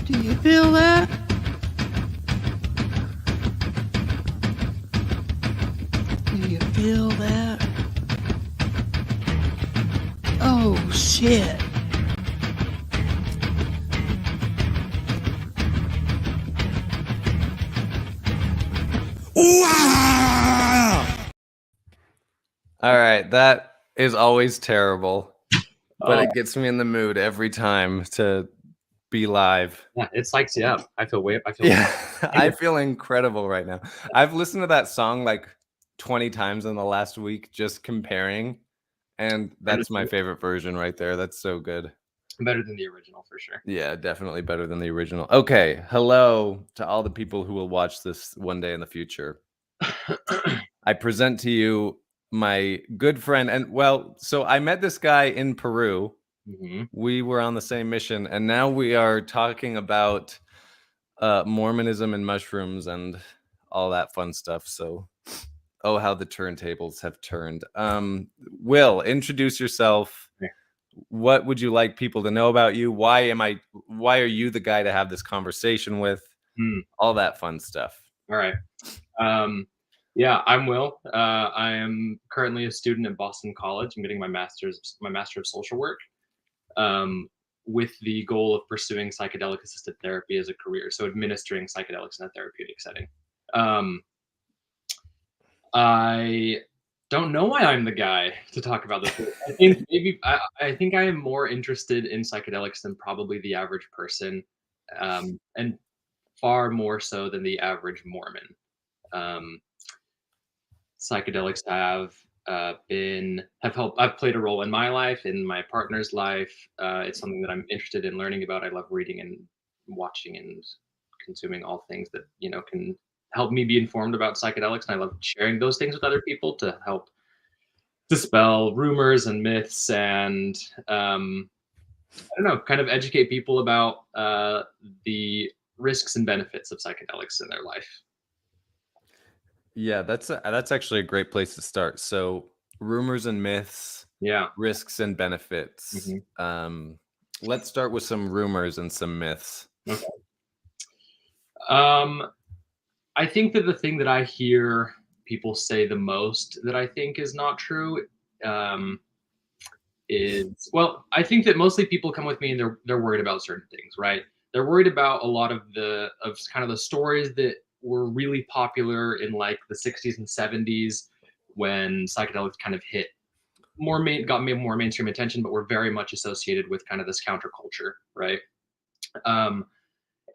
Do you feel that? Do you feel that? Oh, shit. All right, that is always terrible, but it gets me in the mood every time to be live. Yeah, it psychs you up. I feel I feel incredible right now. I've listened to that song like 20 times in the last week, just comparing, and that's my favorite version right there. That's so good. Better than the original for sure. Yeah, definitely better than the original. Okay, hello to all the people who will watch this one day in the future. I present to you my good friend, and so I met this guy in Peru. Mm-hmm. We were on the same mission, and now we are talking about Mormonism and mushrooms and all that fun stuff. So, oh, how the turntables have turned. Will, introduce yourself. Yeah. What would you like people to know about you? Why are you the guy to have this conversation with? All that fun stuff. All right. Yeah, I'm Will. I am currently a student at Boston College. I'm getting my Master of Social Work, with the goal of pursuing psychedelic assisted therapy as a career. So administering psychedelics in a therapeutic setting. I don't know why I'm the guy to talk about this. I think I think I am more interested in psychedelics than probably the average person, and far more so than the average Mormon. Psychedelics have helped. I've played a role in my life, in my partner's life. It's something that I'm interested in learning about. I love reading and watching and consuming all things that can help me be informed about psychedelics, and I love sharing those things with other people to help dispel rumors and myths and I don't know, kind of educate people about the risks and benefits of psychedelics in their life. Yeah, that's actually a great place to start. So, rumors and myths, Yeah, risks and benefits. Mm-hmm. Let's start with some rumors and some myths. Okay. I think that the thing that I hear people say the most that I think is not true is, well, I think that mostly people come with me and they're worried about certain things, right? They're worried about a lot of kind of the stories that were really popular in like the 60s and 70s when psychedelics kind of hit got more mainstream attention, but were very much associated with kind of this counterculture, right?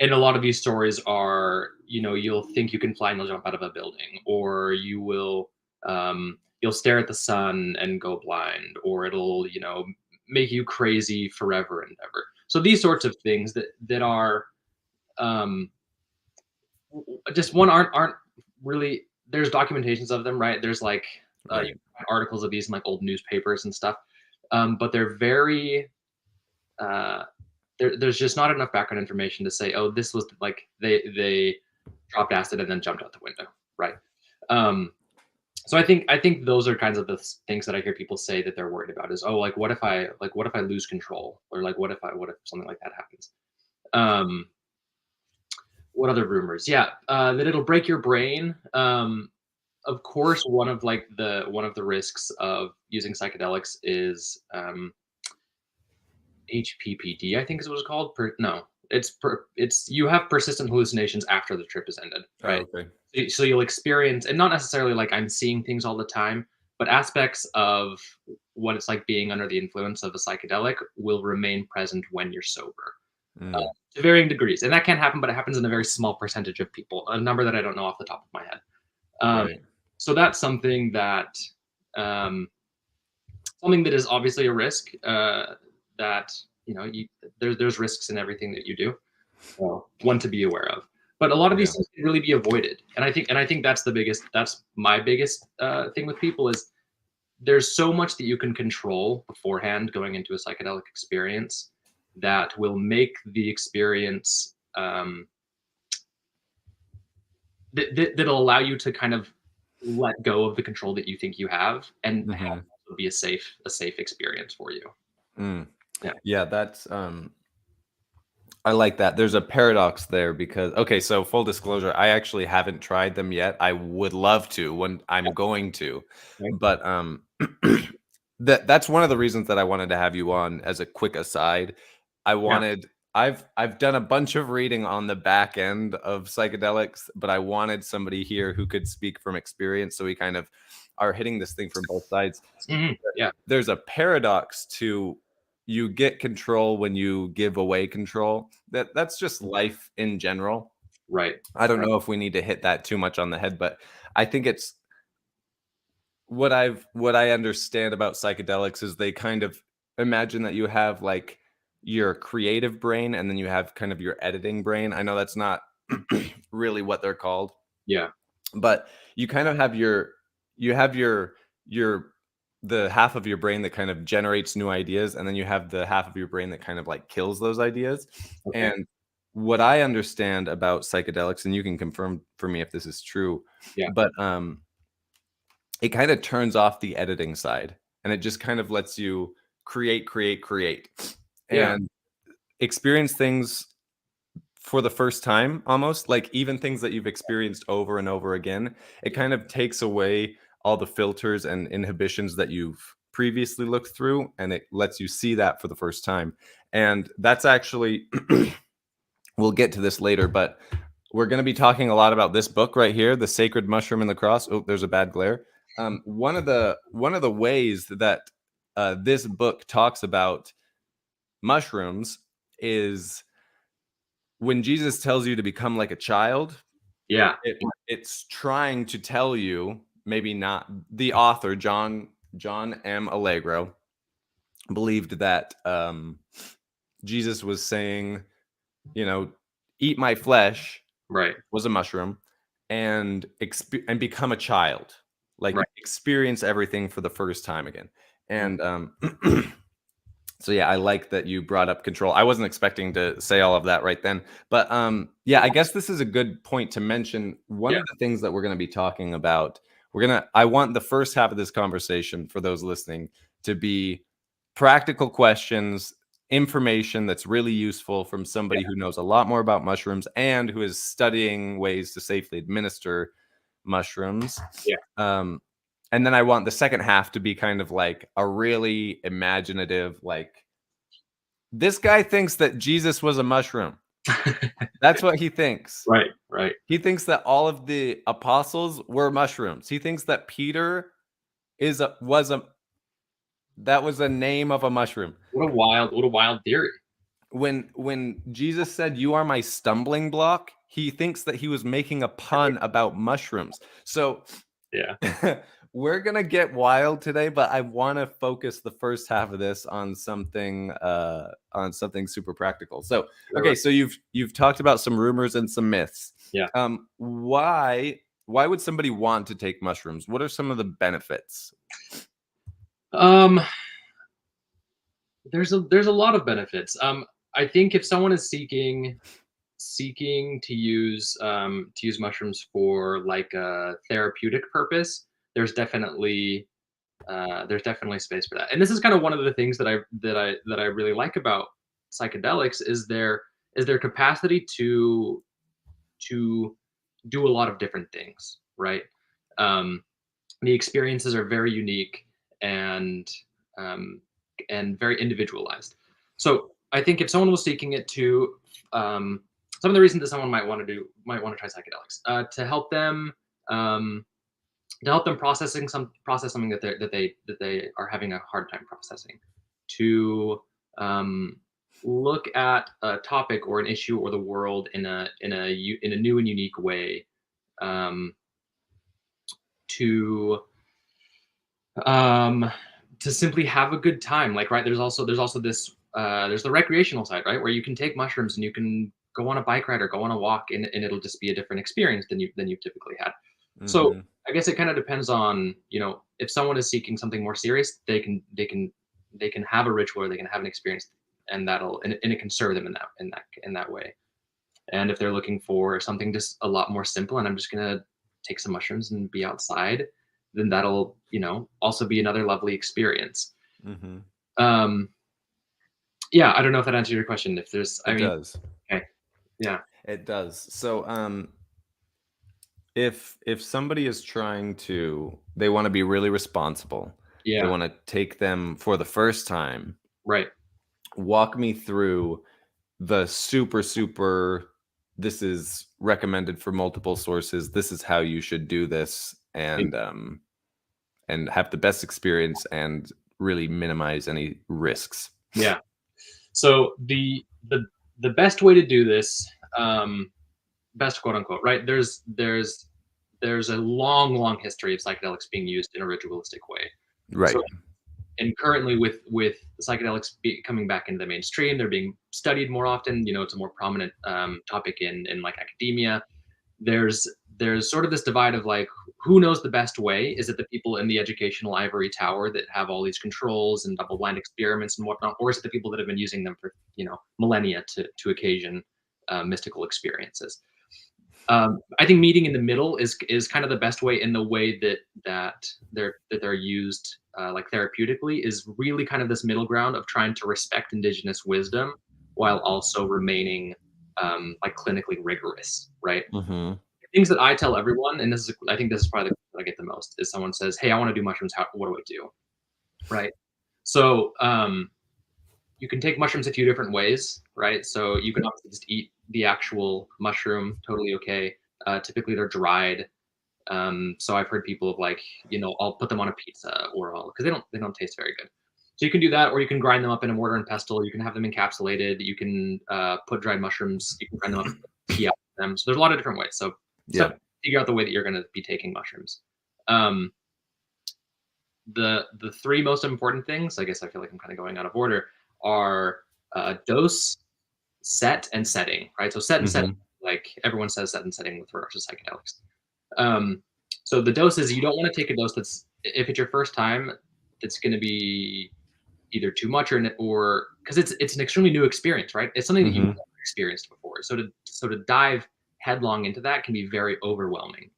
And a lot of these stories are, you'll think you can fly and you'll jump out of a building, or you'll stare at the sun and go blind, or it'll, make you crazy forever and ever. So these sorts of things that are just aren't really, there's documentations of them, right? There's like Right. articles of these in like old newspapers and stuff, but they're very there's just not enough background information to say, oh, this was like they dropped acid and then jumped out the window, right? So I think those are kinds of the things that I hear people say that they're worried about is, oh, like what if I lose control, or like what if something like that happens? What other rumors? Yeah, that it'll break your brain. Of course, one of the risks of using psychedelics is HPPD, I think is what it's called. It's you have persistent hallucinations after the trip is ended, right? Oh, okay. So you'll experience, and not necessarily like I'm seeing things all the time, but aspects of what it's like being under the influence of a psychedelic will remain present when you're sober, to varying degrees. And that can happen, but it happens in a very small percentage of people, a number that I don't know off the top of my head. Right. So that's something that is obviously a risk, that there's risks in everything that you do, one to be aware of. But a lot of these things can really be avoided, and I think that's my biggest thing with people is there's so much that you can control beforehand going into a psychedelic experience that will make the experience that'll allow you to kind of let go of the control that you think you have, and have be a safe experience for you. Yeah, that's I like that. There's a paradox there because okay, so full disclosure, I actually haven't tried them yet. I would love to when I'm going to. Right. But that's one of the reasons that I wanted to have you on as a quick aside. I wanted I've done a bunch of reading on the back end of psychedelics, but I wanted somebody here who could speak from experience so we kind of are hitting this thing from both sides. Yeah. There's a paradox to you get control when you give away control. That's just life in general. Right. I don't know if we need to hit that too much on the head, but I think it's what I understand about psychedelics is they kind of imagine that you have like your creative brain and then you have kind of your editing brain. I know that's not really what they're called, Yeah. but you kind of have your the half of your brain that kind of generates new ideas, and then you have the half of your brain that kind of like kills those ideas. Okay. And what I understand about psychedelics, and you can confirm for me if this is true, Yeah. but it kind of turns off the editing side and it just kind of lets you create Yeah. and experience things for the first time, almost like even things that you've experienced over and over again. It kind of takes away all the filters and inhibitions that you've previously looked through, and it lets you see that for the first time. And that's actually we'll get to this later, but we're going to be talking a lot about this book right here, The Sacred Mushroom and the Cross. Oh, there's a bad glare. One of the ways that this book talks about mushrooms is when Jesus tells you to become like a child. Yeah. It's trying to tell you, maybe not the author, John M. Allegro, believed that Jesus was saying, eat my flesh, Right. was a mushroom, and become a child, like Right. experience everything for the first time again. And so yeah, I like that you brought up control. I wasn't expecting to say all of that right then, but yeah, I guess this is a good point to mention. One of the things that we're going to be talking about, I want the first half of this conversation for those listening to be practical questions, information that's really useful from somebody who knows a lot more about mushrooms and who is studying ways to safely administer mushrooms. Yeah. And then I want the second half to be kind of like a really imaginative, like, this guy thinks that Jesus was a mushroom. That's what he thinks. Right. He thinks that all of the apostles were mushrooms. He thinks that Peter was a name of a mushroom. What a wild theory. When Jesus said, "You are my stumbling block," he thinks that he was making a pun about mushrooms. So Yeah. we're gonna get wild today, but I want to focus the first half of this on something super practical. So okay, so you've talked about some rumors and some myths. Yeah. Why would somebody want to take mushrooms? What are some of the benefits? There's a lot of benefits. I think if someone is seeking to use mushrooms for like a therapeutic purpose, there's definitely space for that. And this is kind of one of the things that I really like about psychedelics is their capacity to do a lot of different things, right? The experiences are very unique and very individualized. So I think if someone was seeking it to some of the reasons that someone might want to try psychedelics to help them process something that they are having a hard time processing, to look at a topic or an issue or the world in a new and unique way, to simply have a good time. Like, right, there's also this there's the recreational side, right, where you can take mushrooms and you can go on a bike ride or go on a walk, and it'll just be a different experience than you've typically had. So I guess it kind of depends on, if someone is seeking something more serious, they can have a ritual or they can have an experience, and it can serve them in that way. And if they're looking for something just a lot more simple, and I'm just gonna take some mushrooms and be outside, then that'll also be another lovely experience. Yeah, I don't know if that answers your question. If there's, It does. Yeah. It does. So if somebody is trying to, they want to be really responsible, they Yeah. want to take them for the first time, Right. walk me through the super, this is recommended for multiple sources, this is how you should do this, and have the best experience and really minimize any risks. Yeah. So the best way to do this, best quote unquote, right? There's a long history of psychedelics being used in a ritualistic way. Right. So, and currently with psychedelics coming back into the mainstream, they're being studied more often. You know, it's a more prominent topic in like academia. There's sort of this divide of like, who knows the best way? Is it the people in the educational ivory tower that have all these controls and double-blind experiments and whatnot, or is it the people that have been using them for millennia to occasion mystical experiences? I think meeting in the middle is kind of the best way, in the way that they're used like therapeutically, is really kind of this middle ground of trying to respect indigenous wisdom while also remaining like clinically rigorous, right? Mm-hmm. Things that I tell everyone, and I think this is probably the question I get the most, is someone says, "Hey, I want to do mushrooms. What do I do?" Right? So you can take mushrooms a few different ways, right? So you can obviously just eat the actual mushroom, totally okay. Typically they're dried. So I've heard people of like, I'll put them on a pizza, or because they don't taste very good. So you can do that, or you can grind them up in a mortar and pestle. You can have them encapsulated. You can put dried mushrooms. You can grind them up, tea out them. So there's a lot of different ways. So figure out the way that you're going to be taking mushrooms. The three most important things, I guess I feel like I'm kind of going out of order, are dose, set, and setting, right? So set and setting, like everyone says set and setting with regards to psychedelics. So the dose is, you don't want to take a dose that's, if it's your first time, that's going to be either too much or because it's an extremely new experience, right? It's something that you've never experienced before. So to dive headlong into that can be very overwhelming.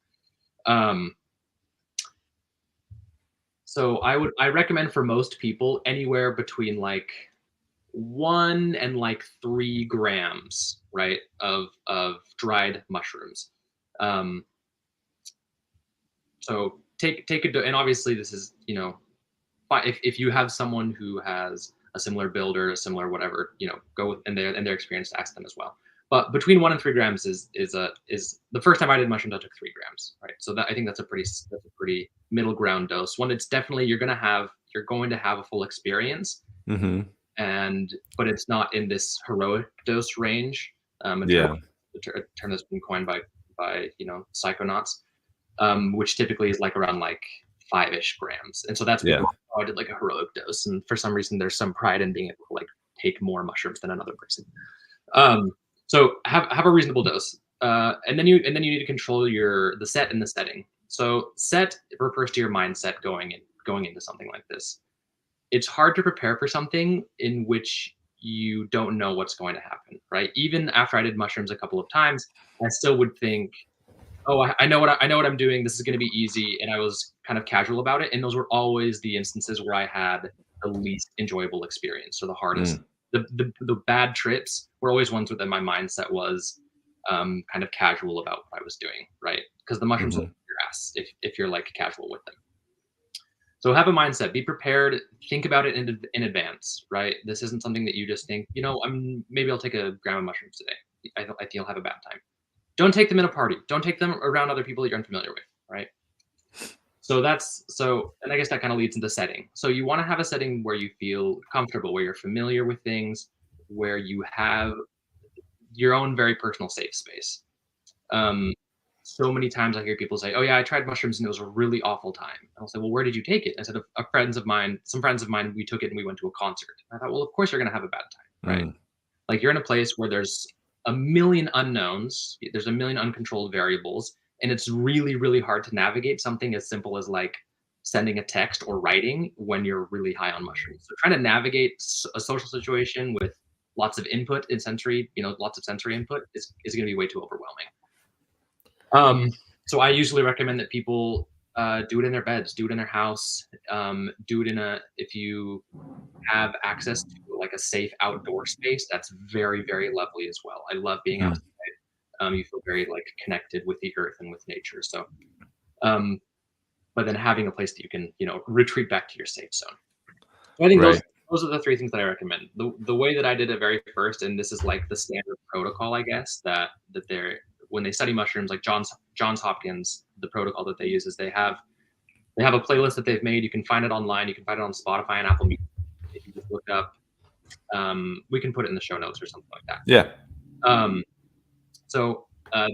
So I recommend for most people anywhere between like 1 and like 3 grams, right, of dried mushrooms. So take and obviously this is, if you have someone who has a similar build or a similar whatever, go with, and their experience, to ask them as well. But between 1 and 3 grams is the first time I did mushrooms, I took 3 grams, right? So I think that's a pretty middle ground dose. One that's definitely you're going to have a full experience, but it's not in this heroic dose range. A term that's been coined by psychonauts, which typically is like around like 5-ish grams. And so that's people I did like a heroic dose, and for some reason there's some pride in being able to like take more mushrooms than another person. So have a reasonable dose, and then you need to control the set and the setting. So set refers to your mindset going into something like this. It's hard to prepare for something in which you don't know what's going to happen, right? Even after I did mushrooms a couple of times, I still would think, oh, I know what I'm doing. This is going to be easy, and I was kind of casual about it. And those were always the instances where I had the least enjoyable experience, or the hardest. The bad trips were always ones where my mindset was kind of casual about what I was doing, right? Because the mushrooms will kick your ass if you're like casual with them. So have a mindset, be prepared, think about it in advance, right? This isn't something that you just think, maybe I'll take a gram of mushrooms today. I think I'll have a bad time. Don't take them in a party. Don't take them around other people that you're unfamiliar with, right? And I guess that kind of leads into setting. So you want to have a setting where you feel comfortable, where you're familiar with things, where you have your own very personal safe space. So many times I hear people say, "Oh yeah, I tried mushrooms and it was a really awful time." And I'll say, "Well, where did you take it?" And I said, some friends of mine, we took it and we went to a concert. And I thought, well, of course you're going to have a bad time, right? Like you're in a place where there's a million unknowns, there's a million uncontrolled variables, and it's really, really hard to navigate something as simple as like sending a text or writing when you're really high on mushrooms. So trying to navigate a social situation with lots of input and sensory, lots of sensory input is going to be way too overwhelming. So I usually recommend that people do it in their beds, do it in their house, do it if you have access to like a safe outdoor space, that's very, very lovely as well. I love being outside. You feel very like connected with the earth and with nature. So, but then having a place that you can, retreat back to your safe zone. So I think Right. those are the three things that I recommend. The way that I did it very first, and this is like the standard protocol, I guess, that they're when they study mushrooms, like Johns Hopkins, the protocol that they use is they have a playlist that they've made. You can find it online. You can find it on Spotify and Apple Music. If you just look up, we can put it in the show notes or something like that. Yeah. So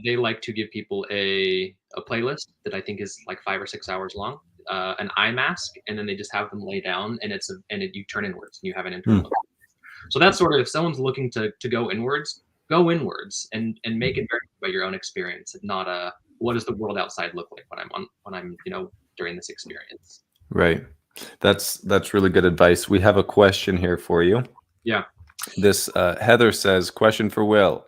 they like to give people a playlist that I think is like 5 or 6 hours long, an eye mask, and then they just have them lay down, and you turn inwards and you have an internal. So that's sort of, if someone's looking to go inwards and make it very about your own experience, and not what does the world outside look like when I'm during this experience. Right. That's really good advice. We have a question here for you. Yeah. This Heather says, question for Will.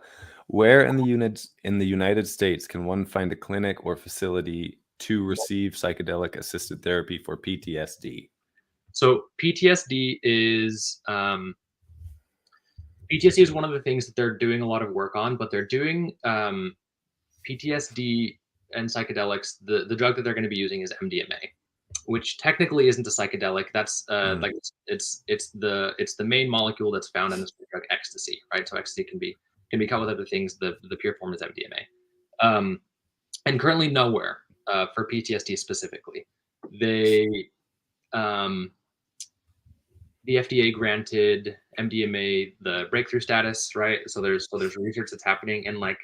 Where in the United States can one find a clinic or facility to receive psychedelic assisted therapy for PTSD? So PTSD is one of the things that they're doing a lot of work on, but they're doing PTSD and psychedelics. The drug that they're going to be using is MDMA, which technically isn't a psychedelic. That's like it's the main molecule that's found in this drug ecstasy, right? So ecstasy can be cut with other things. The pure form is MDMA, and currently nowhere for PTSD specifically. The FDA granted MDMA the breakthrough status, right? So there's research that's happening, and like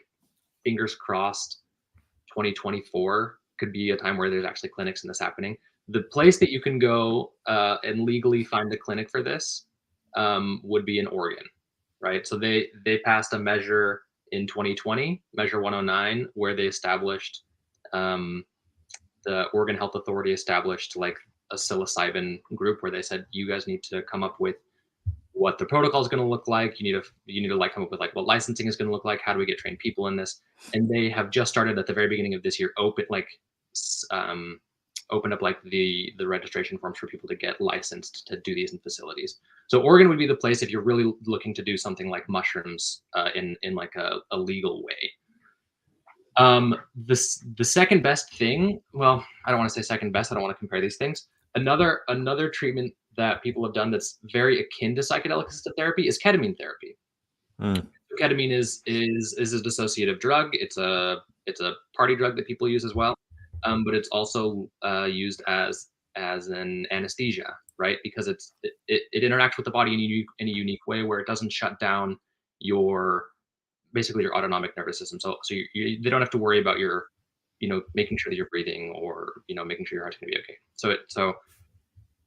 fingers crossed, 2024 could be a time where there's actually clinics and this happening. The place that you can go and legally find a clinic for this would be in Oregon, right? So they passed a measure in 2020, Measure 109, where they established the Oregon Health Authority established like a psilocybin group where they said, you guys need to come up with what the protocol is going to look like. You need to like come up with like what licensing is going to look like. How do we get trained people in this? And they have just started at the very beginning of this year, opened up like the registration forms for people to get licensed to do these in facilities. So Oregon would be the place if you're really looking to do something like mushrooms in like a legal way. The second best thing, well, I don't want to say second best. I don't want to compare these things. Another treatment that people have done that's very akin to psychedelic assisted therapy is ketamine therapy. Ketamine is a dissociative drug. It's a party drug that people use as well, but it's also used as an anesthesia, right? Because it interacts with the body in a unique way where it doesn't shut down basically your autonomic nervous system. So they don't have to worry about your, making sure that you're breathing or, making sure your heart's going to be okay.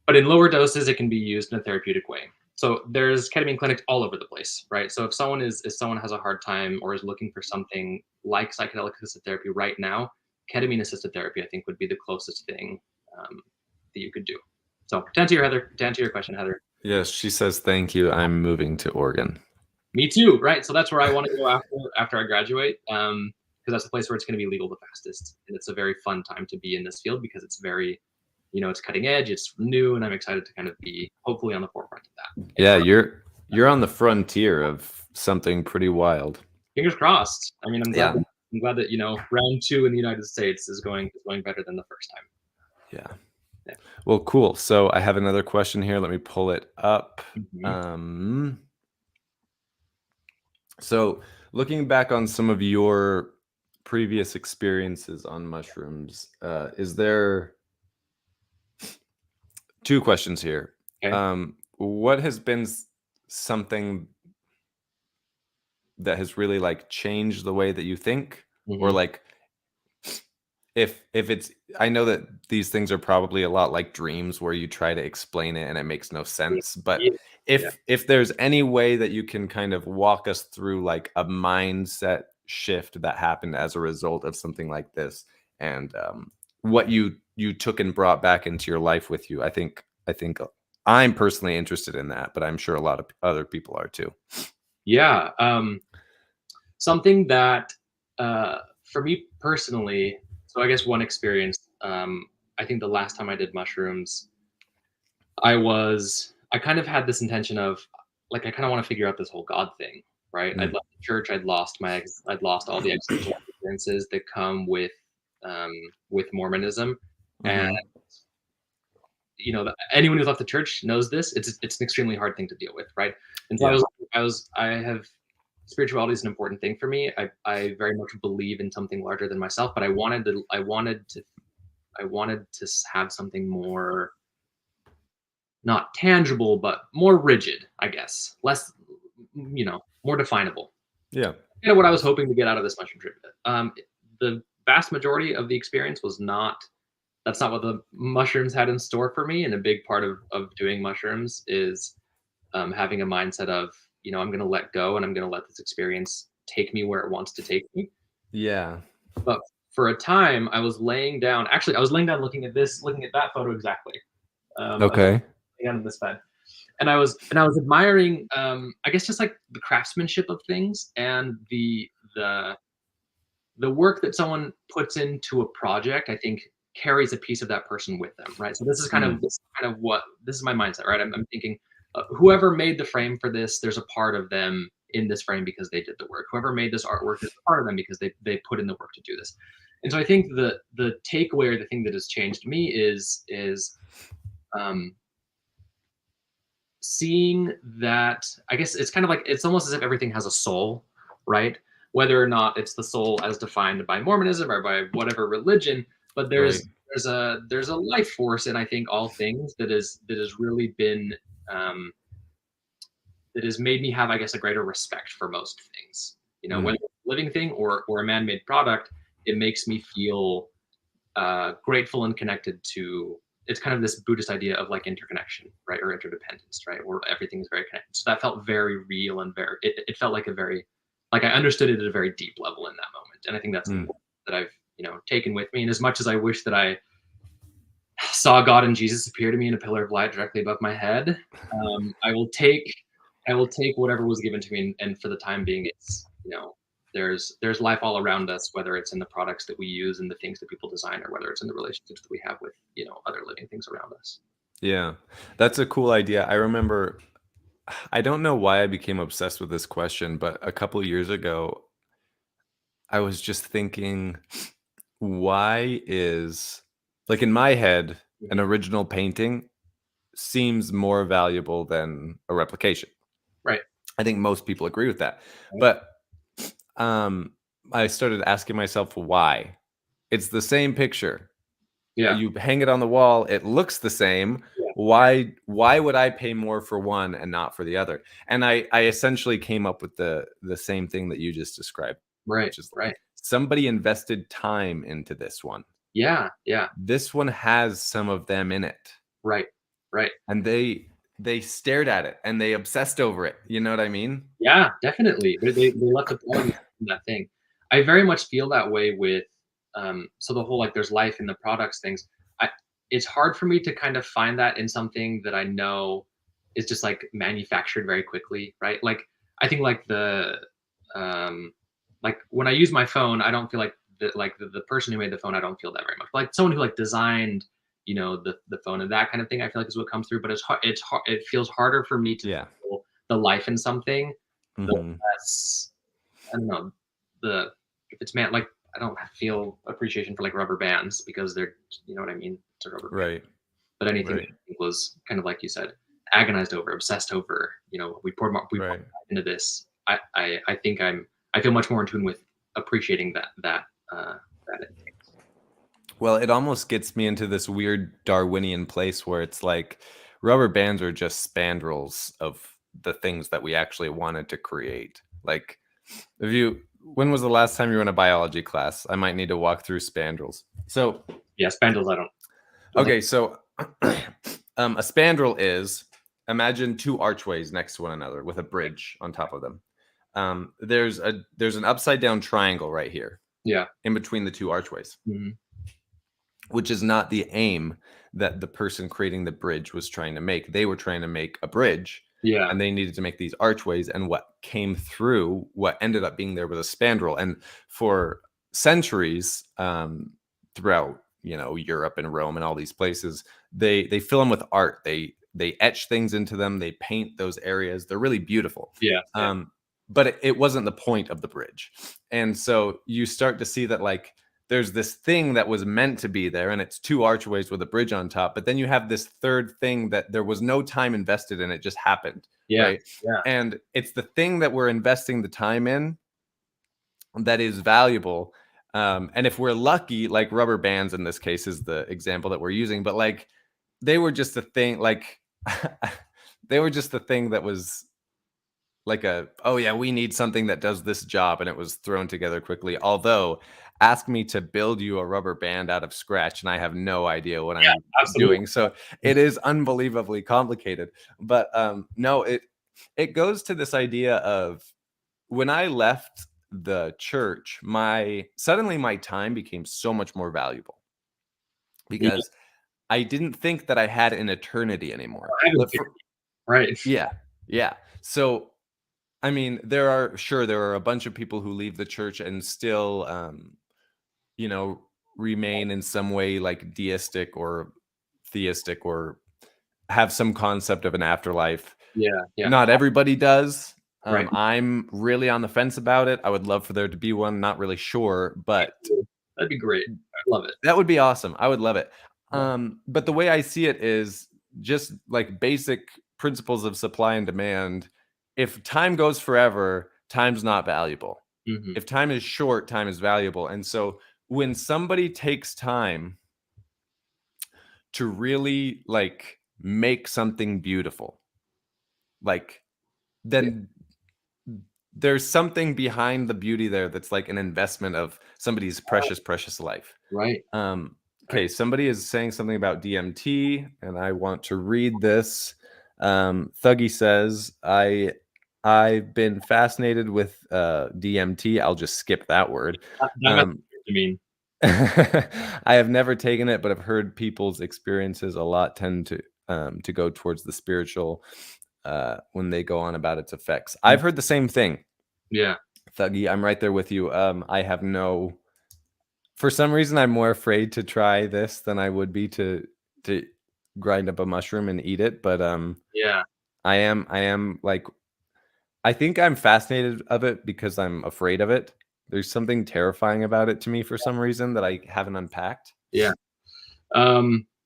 But in lower doses, it can be used in a therapeutic way. So there's ketamine clinics all over the place, right? So if someone has a hard time or is looking for something like psychedelic assisted therapy right now, ketamine assisted therapy, I think, would be the closest thing that you could do. So to answer your question, Heather. Yes, she says, thank you. I'm moving to Oregon. Me too, right? So that's where I want to go after I graduate, because that's the place where it's going to be legal the fastest, and it's a very fun time to be in this field because it's very, it's cutting edge, it's new, and I'm excited to kind of be hopefully on the forefront of that. Yeah, you're on the frontier of something pretty wild. Fingers crossed. I mean, I'm glad that round 2 in the United States is going better than the first time. Yeah. Well, cool. So I have another question here. Let me pull it up. So looking back on some of your previous experiences on mushrooms, is there 2 questions here? Okay. What has been something that has really like changed the way that you think, or like if it's, I know that these things are probably a lot like dreams where you try to explain it and it makes no sense, but if there's any way that you can kind of walk us through like a mindset shift that happened as a result of something like this, and what you took and brought back into your life with you, I think I'm personally interested in that, but I'm sure a lot of other people are too. Yeah. Something that for me personally, so I guess one experience, I think the last time I did mushrooms, I kind of had this intention of like, I kind of want to figure out this whole God thing, right? I'd Mm. left the church. I'd lost all the existential experiences that come with Mormonism, and Mhm. anyone who's left the church knows this. It's an extremely hard thing to deal with, right? And so Yeah. I have spirituality is an important thing for me. I very much believe in something larger than myself, but I wanted to have something more not tangible, but more rigid, I guess, less, more definable. Yeah. Kind of what I was hoping to get out of this mushroom trip. The vast majority of the experience was not. That's not what the mushrooms had in store for me. And a big part of doing mushrooms is having a mindset of, I'm going to let go and I'm going to let this experience take me where it wants to take me. Yeah. But for a time, I was laying down. Actually, I was laying down looking at that photo exactly. I was Okay. laying down in this bed, and I was admiring, I guess, just like the craftsmanship of things and the work that someone puts into a project. I think carries a piece of that person with them, right? So Mm. this is my mindset, right? I'm thinking, whoever made the frame for this, there's a part of them in this frame because they did the work. Whoever made this artwork is a part of them because they put in the work to do this. And so I think the takeaway or the thing that has changed me is um, seeing that. I guess it's kind of like, it's almost as if everything has a soul, right? Whether or not it's the soul as defined by Mormonism or by whatever religion, but Right. there's a life force in, I think, all things that has really been, um, that has made me have, I guess, a greater respect for most things. Mm. Whether it's a living thing or a man-made product, it makes me feel grateful and connected to. It's kind of this Buddhist idea of like interconnection, right, or interdependence, right, where everything is very connected. So that felt very real and it felt like like I understood it at a very deep level in that moment. And I think that's Mm. that I've taken with me. And as much as I wish that I saw God and Jesus appear to me in a pillar of light directly above my head, I will take whatever was given to me, and for the time being, it's there's life all around us, whether it's in the products that we use and the things that people design, or whether it's in the relationships that we have with other living things around us. Yeah. That's a cool idea. I remember, I don't know why I became obsessed with this question, but a couple of years ago, I was just thinking, why is, like, in my head, an Mhm. original painting seems more valuable than a replication. Right. I think most people agree with that. Right. But um, I started asking myself why. It's the same picture. Yeah. You hang it on the wall, it looks the same. Yeah. Why would I pay more for one and not for the other? And I essentially came up with the same thing that you just described, Right. which is Right. like, somebody invested time into this one. Yeah. Yeah. This one has some of them in it. Right. Right. And they stared at it and they obsessed over it. You know what I mean? Yeah, definitely. They left a part of me in that thing. I very much feel that way with, so the whole like there's life in the products things. I It's hard for me to kind of find that in something that I know is just like manufactured very quickly, right? Like I think um like when I use my phone, I don't feel like the person who made the phone, I don't feel that very much. Like someone who like designed, the phone and that kind of thing, I feel like is what comes through. But it's hard. It feels harder for me to Yeah. feel the life in something Hmm. that's, I don't know, the if it's man like I don't feel appreciation for like rubber bands because they're, you know what I mean, it's a rubber band. Right. But anything that Right. I think was kind of like you said, agonized over, obsessed over, we poured Right. into this. I think I feel much more in tune with appreciating that. Well, it almost gets me into this weird Darwinian place where it's like rubber bands are just spandrels of the things that we actually wanted to create. Like, when was the last time you were in a biology class? I might need to walk through spandrels. So, Yeah, spandrels. I don't. okay, so a spandrel is, imagine two archways next to one another with a bridge on top of them. There's an upside down triangle right here Yeah. in between the two archways, Mhm. which is not the aim that the person creating the bridge was trying to make. They were trying to make a bridge Yeah. and they needed to make these archways. And what came through, what ended up being there was a spandrel. And for centuries, throughout, Europe and Rome and all these places, they fill them with art. They etch things into them. They paint those areas. They're really beautiful. Yeah. Yeah. Um, but it wasn't the point of the bridge. And so you start to see that like there's this thing that was meant to be there, and it's two archways with a bridge on top, but then you have this third thing that there was no time invested in, it just happened. Yeah. Right. Yeah. And it's the thing that we're investing the time in that is valuable. And if we're lucky, like rubber bands in this case is the example that we're using, but like they were just a thing, like they were just the thing that was like oh yeah, we need something that does this job, and it was thrown together quickly. Although ask me to build you a rubber band out of scratch and I have no idea what I'm doing. So it is unbelievably complicated. But no, it goes to this idea of when I left the church, suddenly my time became so much more valuable because I didn't think that I had an eternity anymore. Right. Yeah. So I mean, there are a bunch of people who leave the church and still, remain in some way like deistic or theistic or have some concept of an afterlife. Yeah. Not everybody does. Right. I'm really on the fence about it. I would love for there to be one. Not really sure, but that'd be great. I'd love it. That would be awesome. I would love it. But the way I see it is just like basic principles of supply and demand. If time goes forever, time's not valuable. Mhm. If time is short, time is valuable. And so when somebody takes time to really like make something beautiful, like then there's something behind the beauty there that's like an investment of somebody's precious life. Right. Okay, somebody is saying something about DMT, and I want to read this. Thuggy says, I've been fascinated with DMT. I'll just skip that word. You mean? I have never taken it, but I've heard people's experiences a lot tend to go towards the spiritual when they go on about its effects. I've heard the same thing. Yeah. Thuggy, I'm right there with you. For some reason, I'm more afraid to try this than I would be to grind up a mushroom and eat it. But yeah, I am like, I think I'm fascinated of it because I'm afraid of it. There's something terrifying about it to me for some reason that I haven't unpacked. Yeah. DMT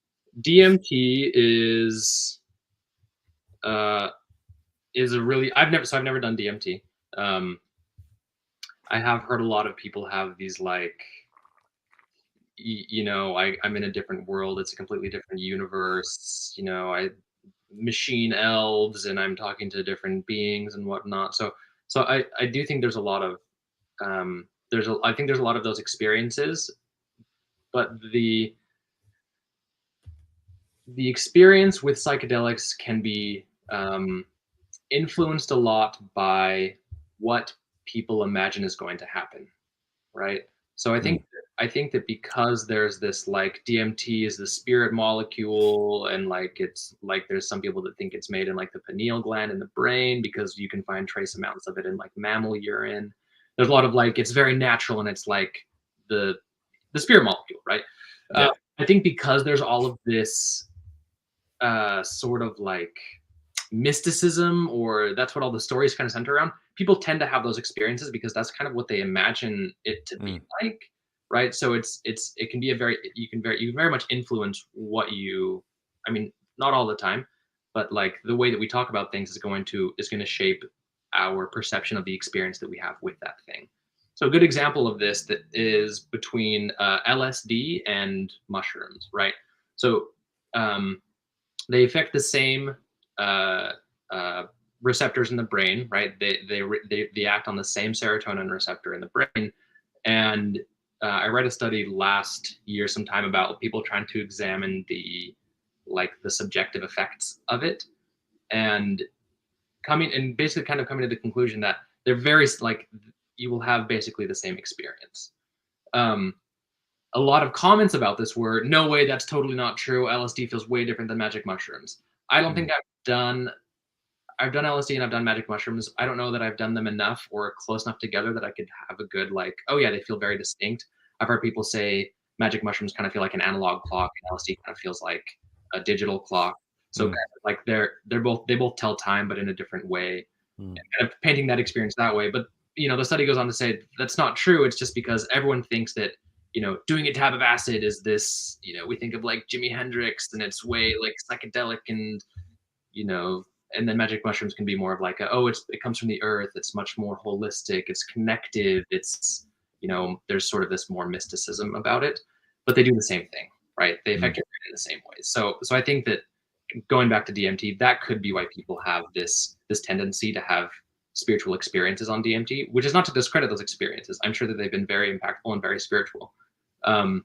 is a really I've never done DMT. I have heard a lot of people have these like I'm in a different world. It's a completely different universe. I machine elves and I'm talking to different beings and whatnot. So I do think there's a lot of I think there's a lot of those experiences, but the experience with psychedelics can be influenced a lot by what people imagine is going to happen, right? So I think that because there's this like DMT is the spirit molecule, and like it's like there's some people that think it's made in like the pineal gland in the brain because you can find trace amounts of it in like mammal urine. There's a lot of like it's very natural and it's like the spirit molecule, right? Yeah. I think because there's all of this sort of like mysticism, or that's what all the stories kind of center around. People tend to have those experiences because that's kind of what they imagine it to be like, right? So it can be you can very much influence what I mean, not all the time, but like the way that we talk about things is going to shape our perception of the experience that we have with that thing. So a good example of this that is between LSD and mushrooms, right? So they affect the same receptors in the brain, right? They act on the same serotonin receptor in the brain. And I read a study last year sometime about people trying to examine the subjective effects of it, and basically kind of coming to the conclusion that they're very like you will have basically the same experience. A lot of comments about this were, no way, that's totally not true. LSD feels way different than magic mushrooms. I don't think I've done LSD and I've done magic mushrooms. I don't know that I've done them enough or close enough together that I could have a good like, oh yeah, they feel very distinct. I've heard people say magic mushrooms kind of feel like an analog clock, and LSD kind of feels like a digital clock. So kind of like they both tell time, but in a different way. kind of painting that experience that way. But the study goes on to say that's not true. It's just because everyone thinks that doing a tab of acid is this. We think of like Jimi Hendrix, and it's way like psychedelic, and and then magic mushrooms can be more of like it comes from the earth. It's much more holistic. It's connective. It's there's sort of this more mysticism about it, but they do the same thing, right? They affect your brain in the same ways. So I think that going back to DMT, that could be why people have this tendency to have spiritual experiences on DMT, which is not to discredit those experiences. I'm sure that they've been very impactful and very spiritual. And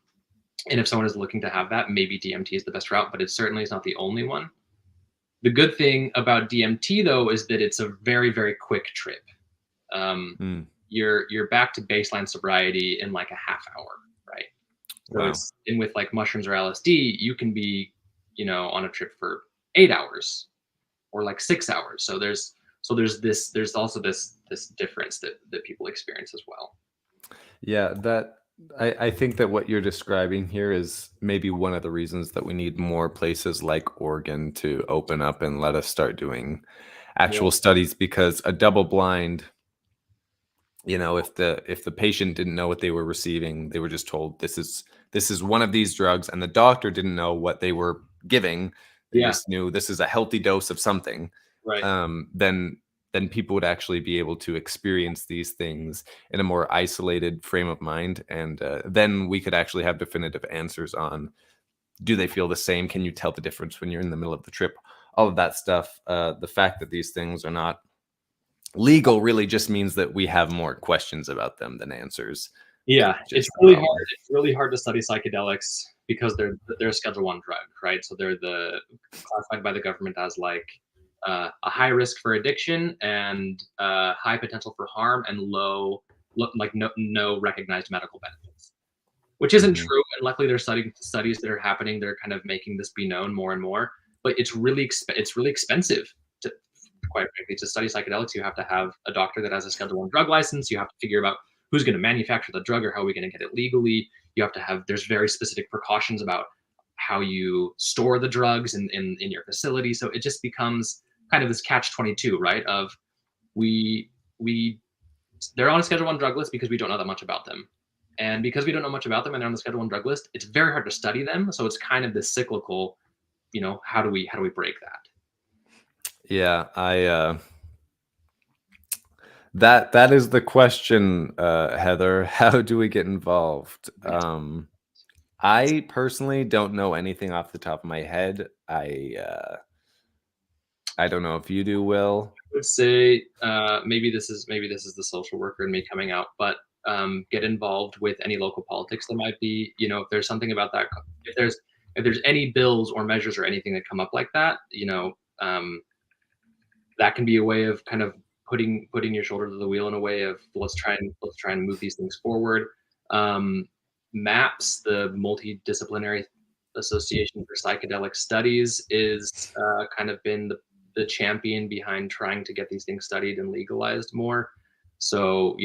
if someone is looking to have that, maybe DMT is the best route, but it certainly is not the only one. The good thing about DMT though is that it's a very, very quick trip. You're back to baseline sobriety in like a half hour, right? So Wow. and with like mushrooms or LSD, you can be on a trip for 8 hours or like 6 hours. So there's also this difference that people experience as well. Yeah, I think that what you're describing here is maybe one of the reasons that we need more places like Oregon to open up and let us start doing actual studies, because a double blind, if the patient didn't know what they were receiving, they were just told this is one of these drugs, and the doctor didn't know what they were giving. They just knew this is a healthy dose of something. Right. Then people would actually be able to experience these things in a more isolated frame of mind. And then we could actually have definitive answers on, do they feel the same? Can you tell the difference when you're in the middle of the trip? All of that stuff. The fact that these things are not legal really just means that we have more questions about them than answers. Yeah, it's really hard. It's really hard to study psychedelics because they're a Schedule I drug, right? So they're classified by the government as like a high risk for addiction and high potential for harm and no recognized medical benefits, which isn't true. And luckily, there's studies that are happening that are kind of making this be known more and more. But it's really expensive quite frankly, to study psychedelics. You have to have a doctor that has a Schedule I drug license. You have to figure out who's going to manufacture the drug or how are we going to get it legally. You have to have, there's very specific precautions about how you store the drugs in your facility. So it just becomes kind of this catch-22, right? Of they're on a Schedule I drug list because we don't know that much about them. And because we don't know much about them and they're on the Schedule I drug list, it's very hard to study them. So it's kind of this cyclical, how do we break that? Yeah, that is the question, Heather. How do we get involved? I personally don't know anything off the top of my head. I don't know if you do, Will. I would say maybe this is the social worker in me coming out, but get involved with any local politics that might be. If there's something about that, if there's any bills or measures or anything that come up like that, that can be a way of kind of putting your shoulder to the wheel in a way of let's try and move these things forward. MAPS, the Multidisciplinary Association for Psychedelic Studies, is kind of been the champion behind trying to get these things studied and legalized more. So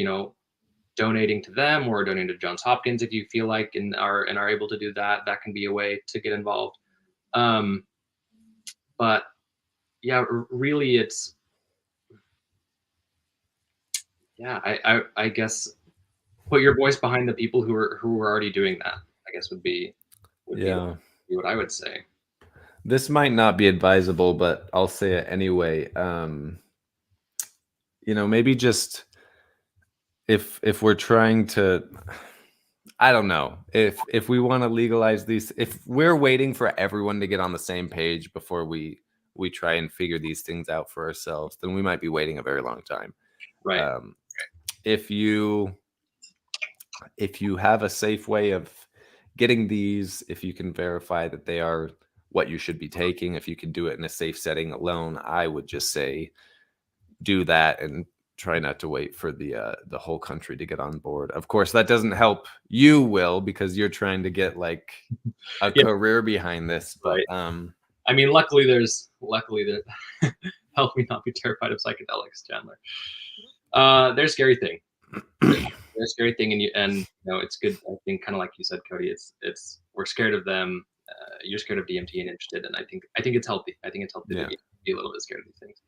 donating to them or donating to Johns Hopkins if you feel like and are able to do that can be a way to get involved. But yeah, really, it's I guess put your voice behind the people who are already doing that. I guess would be what I would say. This might not be advisable, but I'll say it anyway. Maybe just if we're trying to, I don't know, if we want to legalize these, if we're waiting for everyone to get on the same page before we try and figure these things out for ourselves, then we might be waiting a very long time. Right. If you have a safe way of getting these, if you can verify that they are what you should be taking, if you can do it in a safe setting alone, I would just say do that and try not to wait for the whole country to get on board. Of course, that doesn't help you, Will, because you're trying to get like a career behind this. But I mean, luckily there help me not be terrified of psychedelics, Chandler. They're a scary thing. They're a scary thing, and it's good. I think, kind of like you said, Cody. It's we're scared of them. You're scared of DMT and interested, and I think it's healthy. I think it's healthy to be a little bit scared of these things.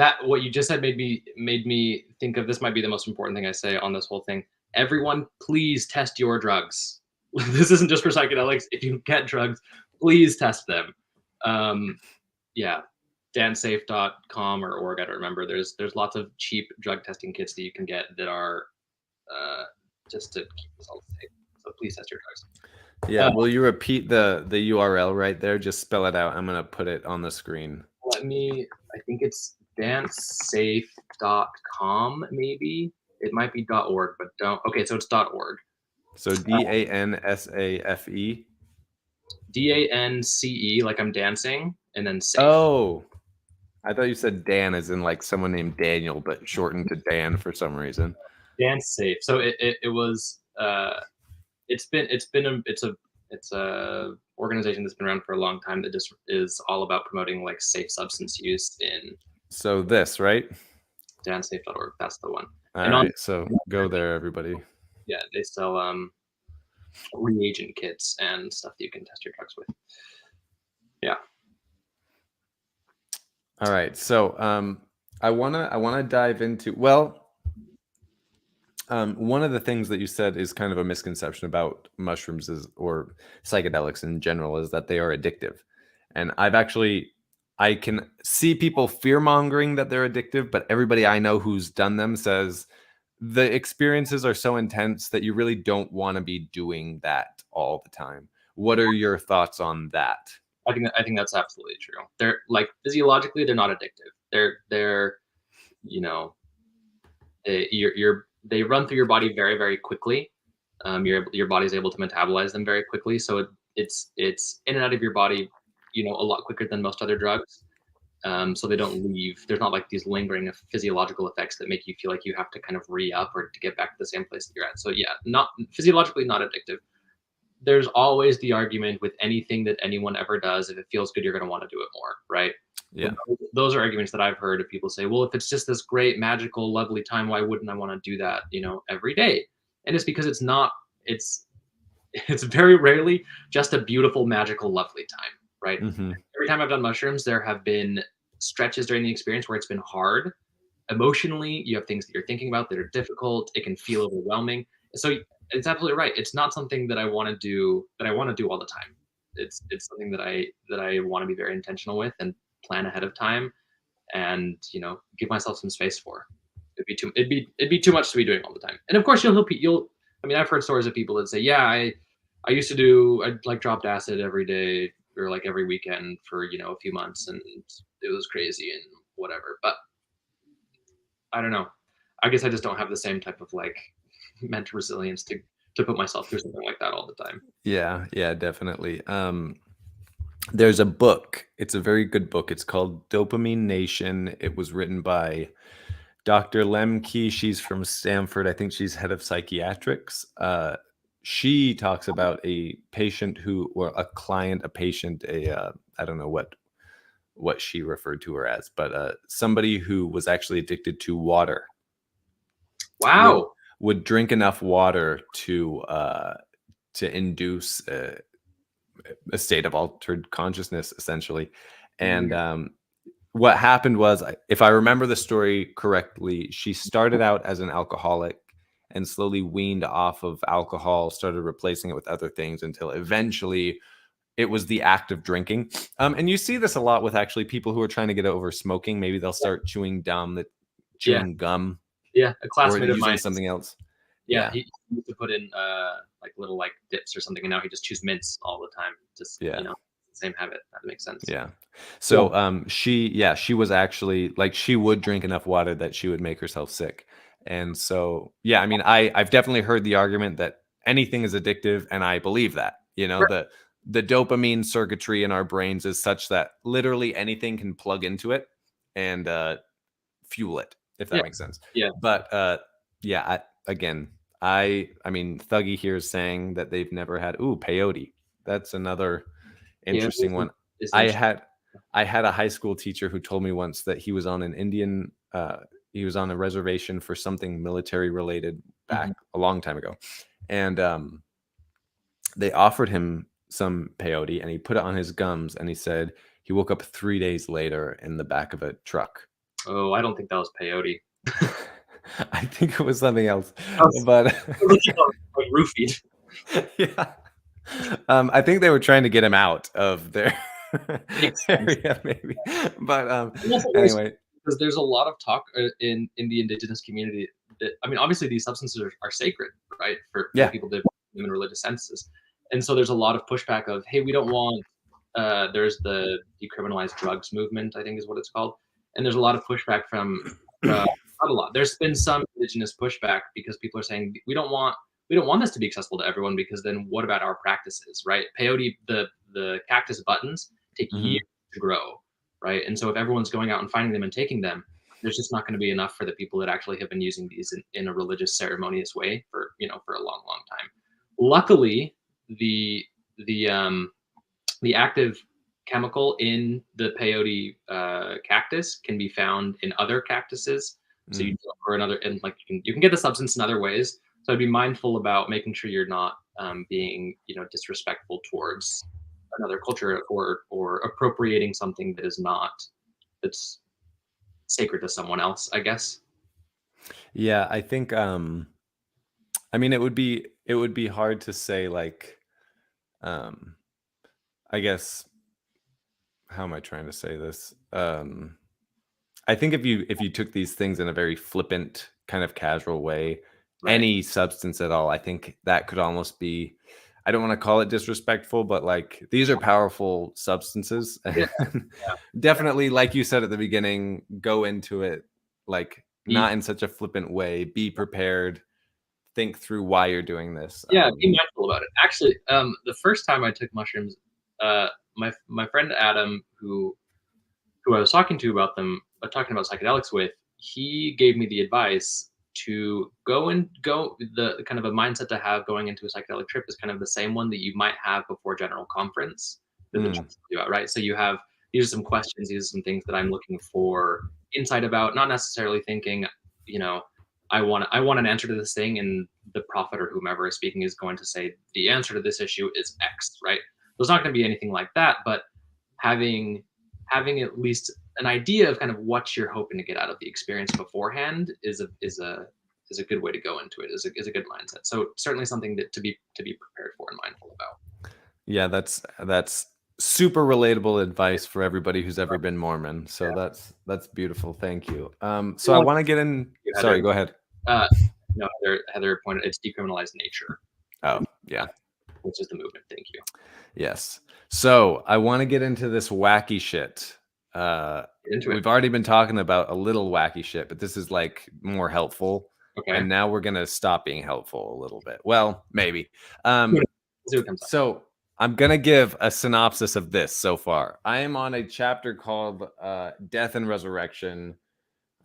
that what you just said made me think of this might be the most important thing I say on this whole thing. Everyone, please test your drugs. This isn't just for psychedelics. If you get drugs, please test them. Yeah, dansafe.com or org, I don't remember. There's lots of cheap drug testing kits that you can get that are just to keep us all safe. So please test your drugs. Yeah, will you repeat the URL right there? Just spell it out. I'm gonna put it on the screen. I think it's dancesafe.com, maybe. It might be .org, but don't. Okay, so it's .org. So DANSAFE. DANCE, like I'm dancing, and then safe. Oh, I thought you said Dan as in like someone named Daniel, but shortened to Dan for some reason. Dance safe. So it was it's a organization that's been around for a long time that just is all about promoting like safe substance use in. So this, right? dansafe.org. That's the one. All right, so go there, everybody. Yeah, they sell reagent kits and stuff that you can test your drugs with. Yeah. All right, so I wanna dive into one of the things that you said is kind of a misconception about mushrooms or psychedelics in general is that they are addictive, and I can see people fear mongering that they're addictive, but everybody I know who's done them says the experiences are so intense that you really don't want to be doing that all the time. What are your thoughts on that? I think that's absolutely true. They're like physiologically, they're not addictive. They're they run through your body very, very quickly. Your body's able to metabolize them very quickly, so it's in and out of your body, a lot quicker than most other drugs. So they don't leave. There's not like these lingering physiological effects that make you feel like you have to kind of re-up or to get back to the same place that you're at. So yeah, not physiologically not addictive. There's always the argument with anything that anyone ever does. If it feels good, you're going to want to do it more, right? Yeah. Those are arguments that I've heard of people say, well, if it's just this great, magical, lovely time, why wouldn't I want to do that, every day? And it's because it's very rarely just a beautiful, magical, lovely time, right? Mm-hmm. Every time I've done mushrooms, there have been stretches during the experience where it's been hard. Emotionally, you have things that you're thinking about that are difficult. It can feel overwhelming. So it's absolutely right. It's not something that I want to do all the time. It's something that I want to be very intentional with and plan ahead of time, and give myself some space for. It'd be too much to be doing all the time. And of course, I've heard stories of people that say, yeah, I used to I'd like dropped acid every day or like every weekend for a few months, and it was crazy and whatever. But I don't know. I guess I just don't have the same type of like mental resilience to put myself through something like that all the time. Yeah, definitely. There's a book. It's a very good book. It's called Dopamine Nation. It was written by Dr. Lemke. She's from Stanford. I think she's head of psychiatrics. She talks about a patient I don't know what she referred to her as, but somebody who was actually addicted to water. Wow. Would drink enough water to induce a state of altered consciousness, essentially. And what happened was, if I remember the story correctly, she started out as an alcoholic and slowly weaned off of alcohol, started replacing it with other things until eventually it was the act of drinking. And you see this a lot with actually people who are trying to get over smoking. Maybe they'll start chewing gum. Yeah, a classmate or of mine. Something else. Yeah, he used to put in like little like dips or something, and now he just chews mints all the time. Just same habit. That makes sense. Yeah. So she was actually like, she would drink enough water that she would make herself sick. And so I've definitely heard the argument that anything is addictive, and I believe that. Sure. The dopamine circuitry in our brains is such that literally anything can plug into it and fuel it, if that makes sense. Yeah. But Thuggy here is saying that they've never had peyote. That's another interesting one. I had a high school teacher who told me once that he was on he was on a reservation for something military related back a long time ago, and they offered him some peyote and he put it on his gums, and he said he woke up 3 days later in the back of a truck. Oh, I don't think that was peyote. I think it was something else, I was but looking like roofied. yeah. I think they were trying to get him out of their Makes sense. area, maybe. But And also there's anyway, because there's a lot of talk in the indigenous community that I mean, obviously these substances are sacred, right, for the yeah, people that have human religious senses, and so there's a lot of pushback of, hey, we don't want. There's the decriminalized drugs movement, I think is what it's called, and there's a lot of pushback from not a lot. There's been some indigenous pushback because people are saying we don't want this to be accessible to everyone because then what about our practices, right? Peyote, the cactus buttons take mhm. years to grow, right? And so if everyone's going out and finding them and taking them, there's just not going to be enough for the people that actually have been using these in a religious ceremonious way for for a long, long time. Luckily, the the um, the active chemical in the peyote cactus can be found in other cactuses. So Mm. or another, and like you can get the substance in other ways. So I'd be mindful about making sure you're not being disrespectful towards another culture or appropriating something that is not that's sacred to someone else, I guess. Yeah, I think I mean it would be hard to say like um I guess how am I trying to say this? I think if you took these things in a very flippant kind of casual way, Right. any substance at all, I think that could almost be I don't want to call it disrespectful, but like these are powerful substances. Yeah. And Yeah. definitely, like you said at the beginning, go into it like Be, not in such a flippant way. Be prepared. Think through why you're doing this. yeah. Be mindful about it. Actually, the first time I took mushrooms, my friend Adam, who I was talking to about them, talking about psychedelics with, he gave me the advice to go the kind of a mindset to have going into a psychedelic trip is kind of the same one that you might have before general conference that the Mm, trip's about, right? So you have these are some questions, these are some things that I'm looking for insight about, not necessarily thinking, you know, I want an answer to this thing, and the prophet or whomever is speaking is going to say the answer to this issue is X, right? There's not going to be anything like that, but having at least an idea of kind of what you're hoping to get out of the experience beforehand is a good way to go into it. Is a good mindset. So certainly something that to be prepared for and mindful about. yeah, that's super relatable advice for everybody who's ever been Mormon. So Yeah. that's beautiful. Thank you. So I Well, want to get in. you, Sorry, Heather. go ahead. Uh, no, Heather pointed it's decriminalized nature, Oh, yeah. which is the movement. Thank you. Yes. So I want to get into this wacky shit. Get into it. We've already been talking about a little wacky shit, but this is like more helpful. Okay. And now we're gonna stop being helpful a little bit. Well, maybe. We'll see what comes up. So I'm gonna give a synopsis of this so far. I am on a chapter called Death and Resurrection.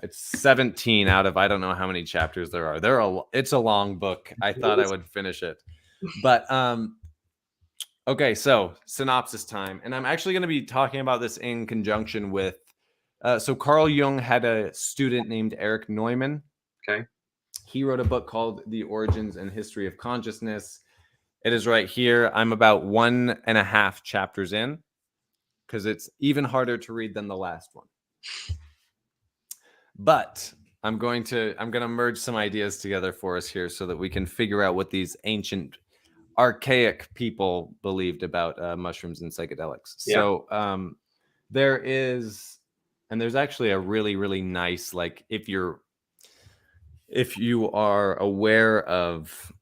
It's 17 out of I don't know how many chapters there are. It's a long book. I thought I would finish it. But okay, so synopsis time. And I'm actually going to be talking about this in conjunction with so Carl Jung had a student named Eric Neumann. Okay. He wrote a book called The Origins and History of Consciousness. It is right here. I'm about 1.5 chapters in because it's even harder to read than the last one. But I'm going to merge some ideas together for us here so that we can figure out what these ancient archaic people believed about mushrooms and psychedelics. Yeah. So there's actually a really, really nice, like if you are aware of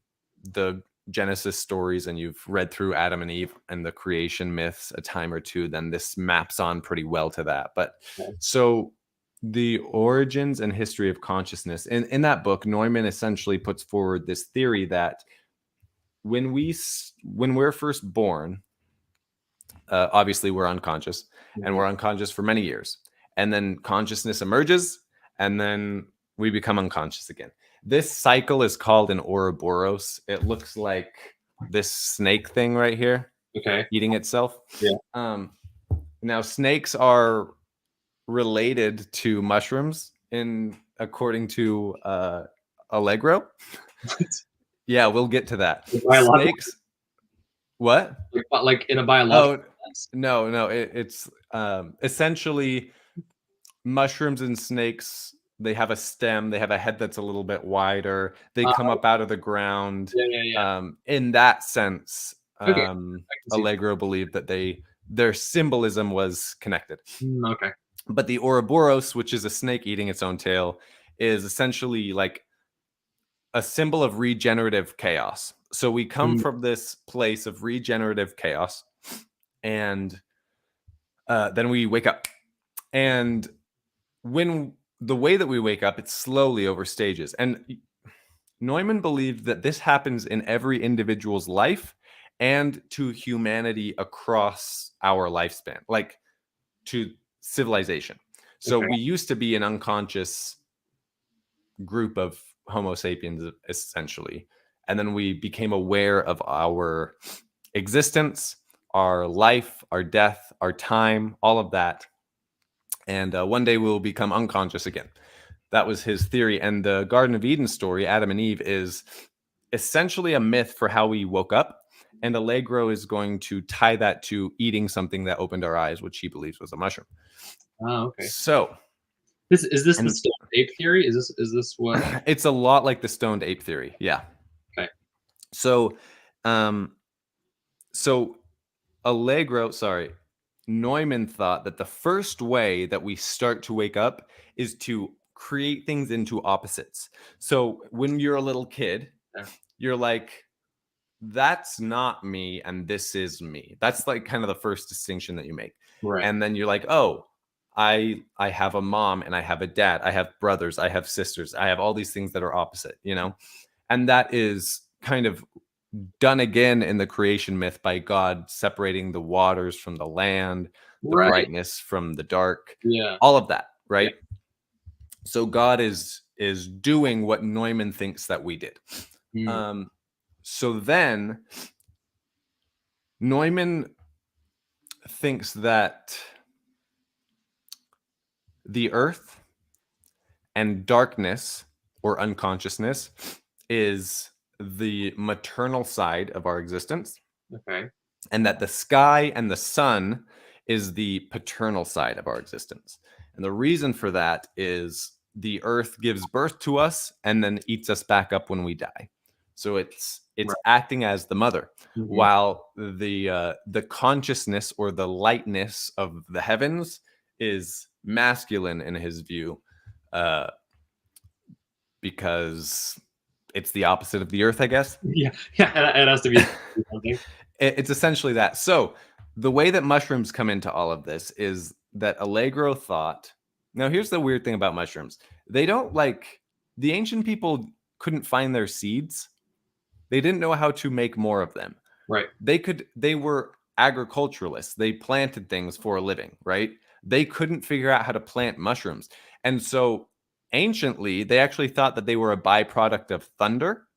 the Genesis stories and you've read through Adam and Eve and the creation myths a time or two, then this maps on pretty well to that. But so the origins and history of consciousness in that book, Neumann essentially puts forward this theory that when we're first born, obviously we're unconscious, and we're unconscious for many years, and then consciousness emerges, and then we become unconscious again. This cycle is called an Ouroboros. It looks like this snake thing right here, Okay. eating itself. Yeah. Now snakes are related to mushrooms according to Allegro. Yeah, we'll get to that. Snakes. What? Like in a biological sense? No. It's essentially mushrooms and snakes, they have a stem, they have a head that's a little bit wider, they come up out of the ground. Yeah. In that sense, Okay, I can see. Allegro believed that their symbolism was connected. Okay. But the Ouroboros, which is a snake eating its own tail, is essentially like a symbol of regenerative chaos. So we come from this place of regenerative chaos, and then we wake up. And when the way that we wake up, it's slowly over stages. And Neumann believed that this happens in every individual's life and to humanity across our lifespan, like to civilization. So Okay. we used to be an unconscious group of Homo sapiens, essentially. And then we became aware of our existence, our life, our death, our time, all of that. And one day we'll become unconscious again. That was his theory. And the Garden of Eden story, Adam and Eve, is essentially a myth for how we woke up. And Allegro is going to tie that to eating something that opened our eyes, which he believes was a mushroom. Oh, okay. So Is this the stoned ape theory? Is this what? it's a lot like the stoned ape theory. Yeah. Okay. So Neumann thought that the first way that we start to wake up is to create things into opposites. So when you're a little kid, Yeah. you're like, that's not me and this is me. That's like kind of the first distinction that you make. Right. And then you're like, oh, I have a mom and I have a dad. I have brothers. I have sisters. I have all these things that are opposite, you know? And that is kind of done again in the creation myth by God separating the waters from the land, the Right. brightness from the dark, Yeah. all of that, right? So God is doing what Neumann thinks that we did. So then Neumann thinks that the earth and darkness or unconsciousness is the maternal side of our existence. Okay. And that the sky and the sun is the paternal side of our existence. And the reason for that is the earth gives birth to us and then eats us back up when we die. So it's Right. acting as the mother, Mhm. while the consciousness or the lightness of the heavens is masculine in his view, because it's the opposite of the earth, I guess. Yeah. It has to be something. It's essentially that. So the way that mushrooms come into all of this is that Allegro thought. Now, here's the weird thing about mushrooms. They don't like the ancient people couldn't find their seeds. They didn't know how to make more of them. Right. They were agriculturalists. They planted things for a living, right? They couldn't figure out how to plant mushrooms. And so anciently, they actually thought that they were a byproduct of thunder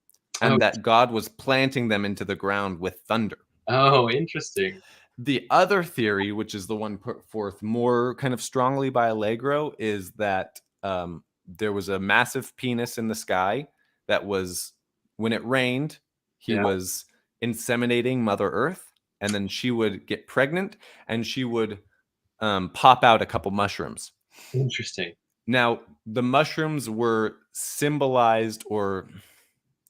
and that God was planting them into the ground with thunder. Oh, interesting. The other theory, which is the one put forth more kind of strongly by Allegro, is that there was a massive penis in the sky that was, when it rained, he was inseminating Mother Earth, and then she would get pregnant and she would pop out a couple mushrooms. Interesting. Now, the mushrooms were symbolized or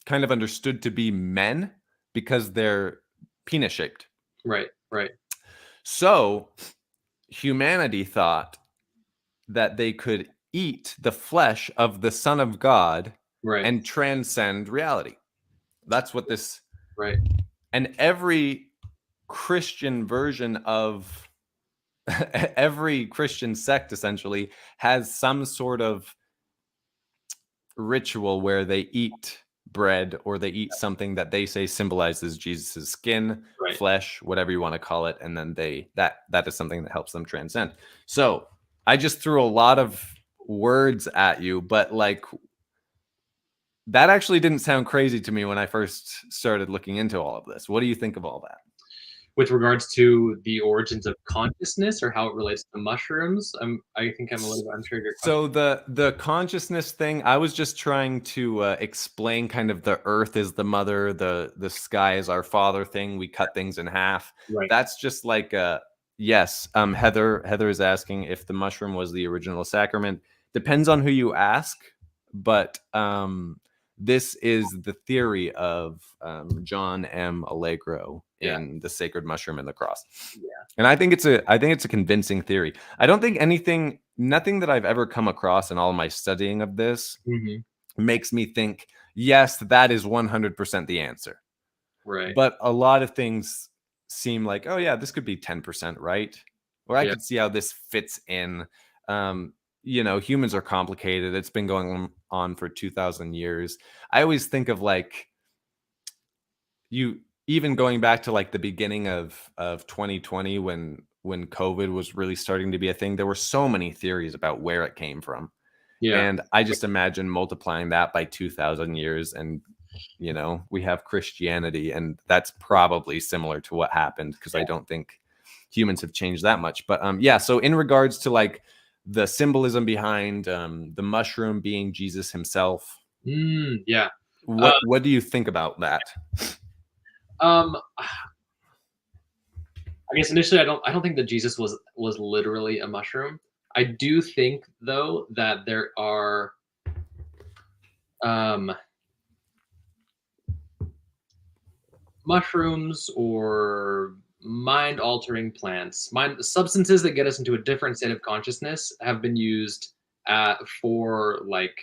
kind of understood to be men because they're penis shaped. Right. So humanity thought that they could eat the flesh of the Son of God and transcend reality. That's what this. Right. And every Christian version of every Christian sect essentially has some sort of ritual where they eat bread or they eat something that they say symbolizes Jesus's skin, flesh, whatever you want to call it, and then that is something that helps them transcend. So I just threw a lot of words at you, but like that actually didn't sound crazy to me when I first started looking into all of this. What do you think of all that? With regards to the origins of consciousness or how it relates to mushrooms, I think I'm a little bit unsure of your question. So the consciousness thing, I was just trying to explain kind of the earth is the mother, the sky is our father thing. We cut things in half. Right. That's just like Yes. Heather is asking if the mushroom was the original sacrament. Depends on who you ask, but this is the theory of John M. Allegro Yeah. in The Sacred Mushroom and the Cross. Yeah. And I think it's a convincing theory. I don't think nothing that I've ever come across in all my studying of this makes me think, yes, that is 100% the answer. Right. But a lot of things seem like, oh yeah, this could be 10%, right? Or I Yeah. could see how this fits in. Humans are complicated. It's been going on for 2,000 years. I always think of like even going back to like the beginning of 2020 when COVID was really starting to be a thing. There were so many theories about where it came from. Yeah. And I just imagine multiplying that by 2,000 years and we have Christianity, and that's probably similar to what happened, because I don't think humans have changed that much. But yeah, so in regards to like the symbolism behind the mushroom being Jesus himself, Yeah. what do you think about that? I guess initially I don't think that Jesus was literally a mushroom. I do think though that there are mushrooms or mind altering plants, substances that get us into a different state of consciousness have been used for like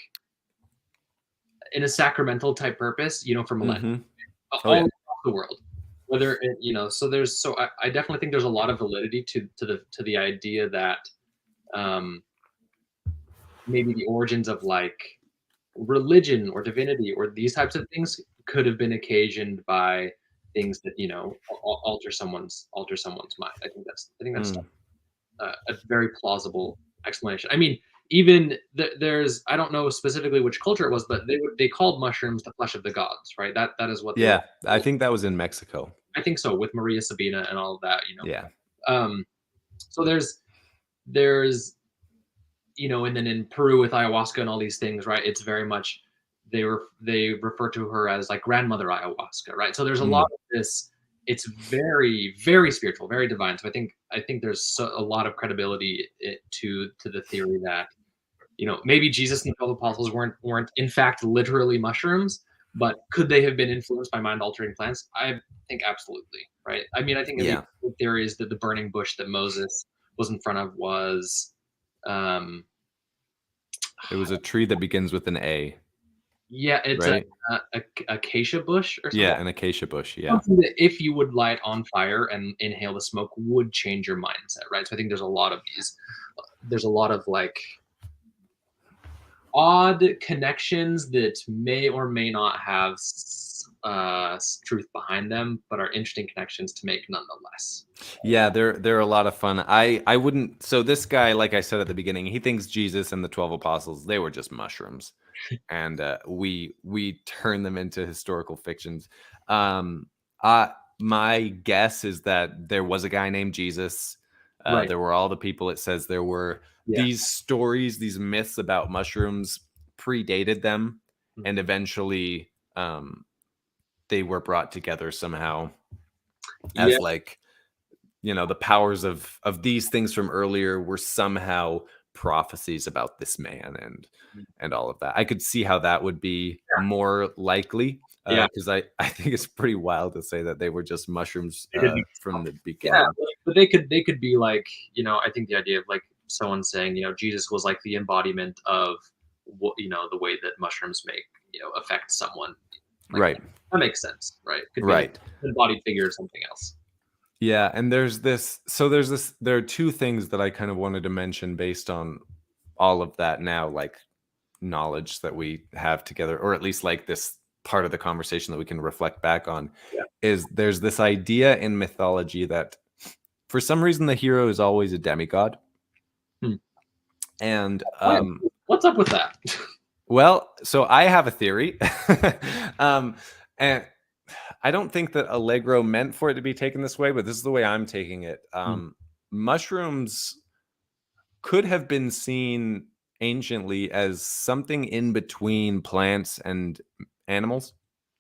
in a sacramental type purpose, for millennia, all across the world. Whether so I definitely think there's a lot of validity to the idea that maybe the origins of like religion or divinity or these types of things could have been occasioned by things that alter someone's mind. I think that's a very plausible explanation. I mean, even there's I don't know specifically which culture it was, but they called mushrooms the flesh of the gods, right? That is what. Yeah, I think that was in Mexico. I think so, with Maria Sabina and all of that. Yeah. So there's and then in Peru with ayahuasca and all these things, right? It's very much they refer to her as like grandmother ayahuasca, right? So there's a lot of this. It's very, very spiritual, very divine. So I think there's a lot of credibility to the theory that maybe Jesus and the 12 apostles weren't in fact literally mushrooms, but could they have been influenced by mind altering plants? I think absolutely, right? I mean, I think the theory is that the burning bush that Moses was in front of was it was a tree that begins with an A. Yeah, it's right? a acacia bush or something. Yeah, an acacia bush. Yeah. Something that if you would light on fire and inhale the smoke would change your mindset, right? So I think there's a lot of these. There's a lot of like odd connections that may or may not have truth behind them, but are interesting connections to make nonetheless. Yeah, they're a lot of fun. I wouldn't. So this guy, like I said at the beginning, he thinks Jesus and the 12 apostles, they were just mushrooms, and we turn them into historical fictions. My guess is that there was a guy named Jesus. Right. There were all the people. It says there were these stories, these myths about mushrooms predated them, and eventually they were brought together somehow as like the powers of these things from earlier were somehow prophecies about this man and all of that. I could see how that would be more likely, because I think it's pretty wild to say that they were just mushrooms from the beginning. Yeah, but they could be like, I think the idea of like someone saying, Jesus was like the embodiment of what, the way that mushrooms make, affect someone. Like, right. That makes sense, right? Could be right. Like an embodied figure or something else. Yeah, and there are two things that I kind of wanted to mention based on all of that now, like knowledge that we have together, or at least like this part of the conversation that we can reflect back on, is there's this idea in mythology that for some reason the hero is always a demigod. And what's up with that? Well, so I have a theory. And I don't think that Allegro meant for it to be taken this way, but this is the way I'm taking it. Mushrooms could have been seen anciently as something in between plants and animals.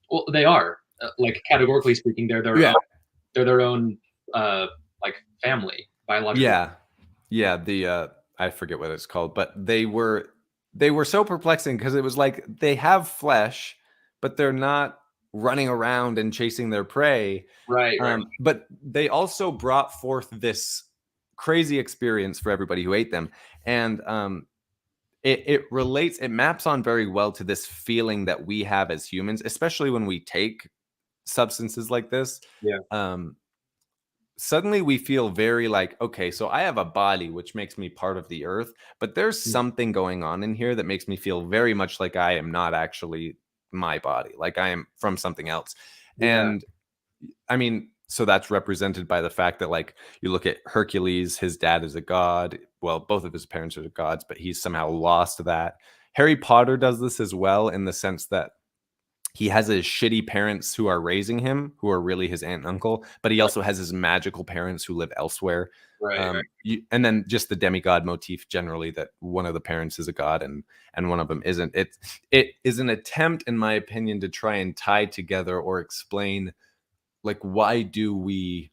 Well, they are, like categorically speaking, they're their own like family. biological. Yeah, the I forget what it's called, but they were so perplexing because it was like they have flesh, but they're not running around and chasing their prey. Right. But they also brought forth this crazy experience for everybody who ate them, and it maps on very well to this feeling that we have as humans, especially when we take substances like this. Yeah. Um, Suddenly we feel very like, okay, so I have a body which makes me part of the earth, but there's something going on in here that makes me feel very much like I am not actually my body, like I am from something else. Yeah. And I mean, so that's represented by the fact that, like, you look at Hercules, his dad is a god. Well, both of his parents are gods, but he's somehow lost that. Harry Potter does this as well, in the sense that he has his shitty parents who are raising him, who are really his aunt and uncle, but he also has his magical parents who live elsewhere. Right. And then just the demigod motif generally, that one of the parents is a god and one of them isn't. It is an attempt, in my opinion, to try and tie together or explain, like, why do we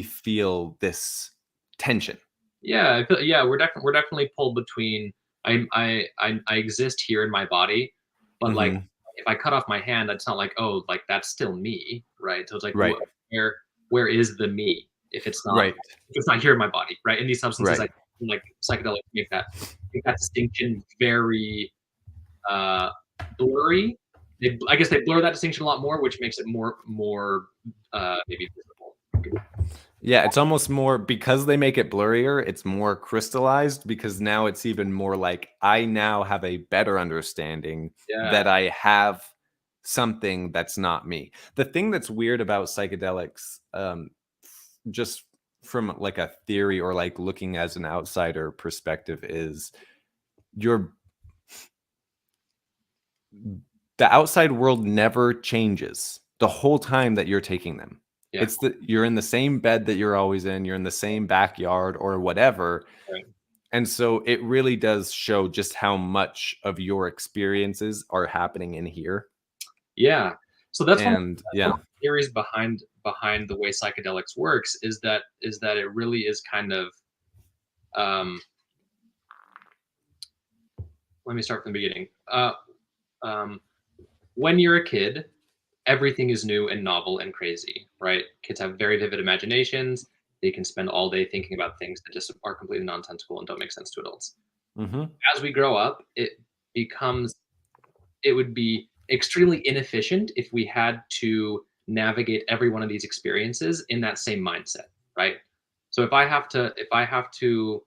feel this tension? Yeah, I feel, yeah, we're definitely pulled between I exist here in my body, but like Mhm. if I cut off my hand, it's not like, oh, like that's still me, right? So it's like Right. where is the me if Right. it's not here in my body, right? And these substances, Right. like psychedelics make that distinction very blurry. I guess they blur that distinction a lot more, which makes it more maybe visible. Yeah, it's almost more, because they make it blurrier, it's more crystallized, because now it's even more like I now have a better understanding Yeah. that I have something that's not me. The thing that's weird about psychedelics, just from like a theory or like looking as an outsider perspective, is your the outside world never changes the whole time that you're taking them. Yeah. It's that you're in the same bed that you're always in, you're in the same backyard or whatever. Right. And so it really does show just how much of your experiences are happening in here. Yeah. So that's And one yeah. of the theories behind the way psychedelics works is that it really is kind of um, let me start from the beginning. Um, when you're a kid, everything is new and novel and crazy, right? Kids have very vivid imaginations. They can spend all day thinking about things that just are completely nonsensical and don't make sense to adults. Mhm. As we grow up, it would be extremely inefficient if we had to navigate every one of these experiences in that same mindset, right? So if I have to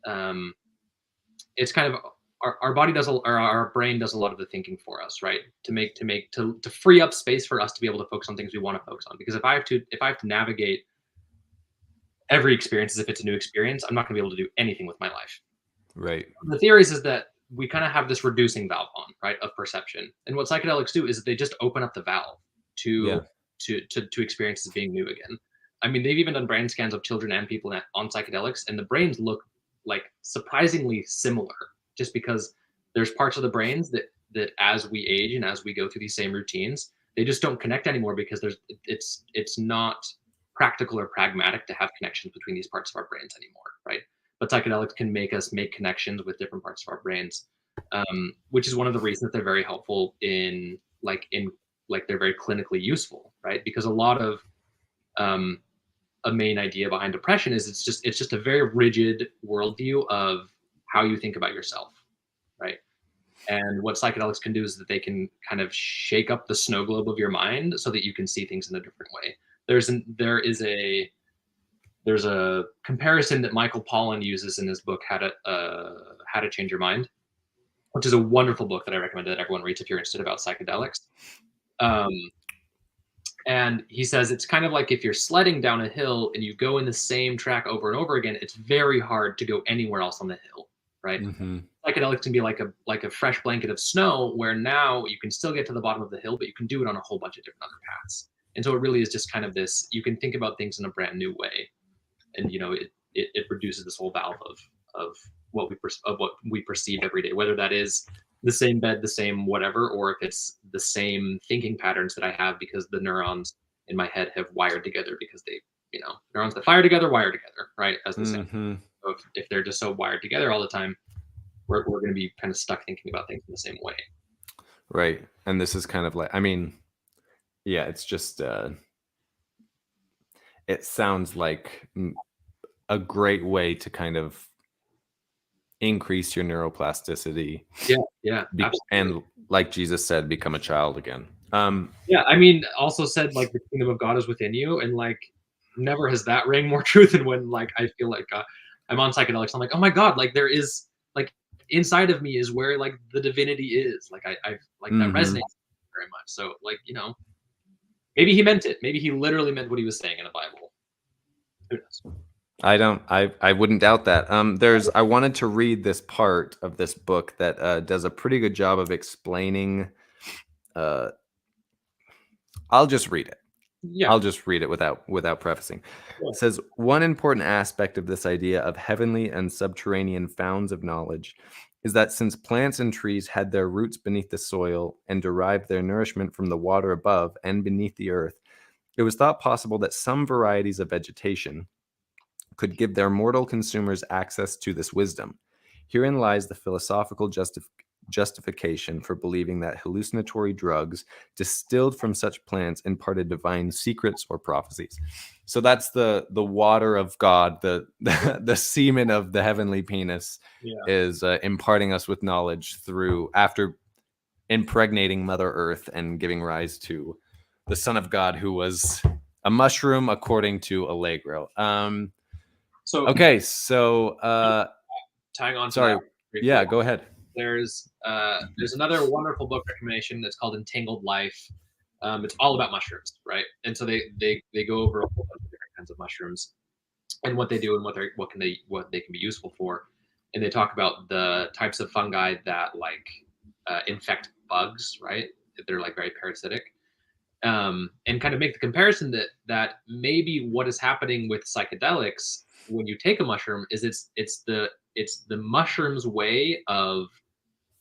um, it's kind of our body does or our brain does a lot of the thinking for us, right? To free up space for us to be able to focus on things we want to focus on. Because if I have to navigate every experience as if it's a new experience, I'm not going to be able to do anything with my life. Right. The theories is that we kind of have this reducing valve on, right, of perception. And what psychedelics do is that they just open up the valve Yeah. to experiences being new again. I mean, they've even done brain scans of children and people on psychedelics, and the brains look like surprisingly similar, just because there's parts of the brains that as we age and as we go through these same routines, they just don't connect anymore because it's not practical or pragmatic to have connections between these parts of our brains anymore, right? But psychedelics can make us make connections with different parts of our brains, which is one of the reasons they're very helpful in they're very clinically useful, right? Because a lot of a main idea behind depression is it's just a very rigid worldview of how you think about yourself, right? And what psychedelics can do is that they can kind of shake up the snow globe of your mind so that you can see things in a different way. There's a comparison that Michael Pollan uses in his book How to Change Your Mind, which is a wonderful book that I recommend that everyone reads if you're interested about psychedelics. And he says it's kind of like if you're sledding down a hill and you go in the same track over and over again, it's very hard to go anywhere else on the hill, right? Mm-hmm. Psychedelics can be like a fresh blanket of snow, where now you can still get to the bottom of the hill, but you can do it on a whole bunch of different other paths. And so it really is just kind of this, you can think about things in a brand new way. And it reduces this whole valve of what we perceive every day, whether that is the same bed, the same whatever, or if it's the same thinking patterns that I have because the neurons in my head have wired together because neurons that fire together wire together, right? As the saying. Mhm. So if they're just so wired together all the time, we're going to be kind of stuck thinking about things in the same way. Right. And this is kind of like, I mean, yeah, it's just it sounds like a great way to kind of increase your neuroplasticity. Yeah, absolutely. And like Jesus said, become a child again. Yeah, I mean, also said like the kingdom of God is within you, and like never has that rang more true than when like I feel like I'm on psychedelics. I'm like, oh my God, like there is like inside of me is where like the divinity is. Like I've like that resonates very much. So like maybe he meant it. Maybe he literally meant what he was saying in the Bible. Who knows? I wouldn't doubt that. I wanted to read this part of this book that does a pretty good job of explaining. I'll just read it. Yeah. I'll just read it without prefacing. Yeah. It says, one important aspect of this idea of heavenly and subterranean founds of knowledge is that since plants and trees had their roots beneath the soil and derived their nourishment from the water above and beneath the earth, it was thought possible that some varieties of vegetation could give their mortal consumers access to this wisdom. Herein lies the philosophical justification for believing that hallucinatory drugs distilled from such plants imparted divine secrets or prophecies. So that's the water of God, the semen of the heavenly penis is imparting us with knowledge after impregnating Mother Earth and giving rise to the Son of God, who was a mushroom, according to Allegro. So tying on to sorry. that briefly, Yeah, go ahead. There's another wonderful book recommendation that's called Entangled Life. It's all about mushrooms, right? And so they go over a whole bunch of different kinds of mushrooms and what they do and what they can be useful for. And they talk about the types of fungi that like infect bugs, right? They're like very parasitic. And kind of make the comparison that maybe what is happening with psychedelics when you take a mushroom is it's the mushroom's way of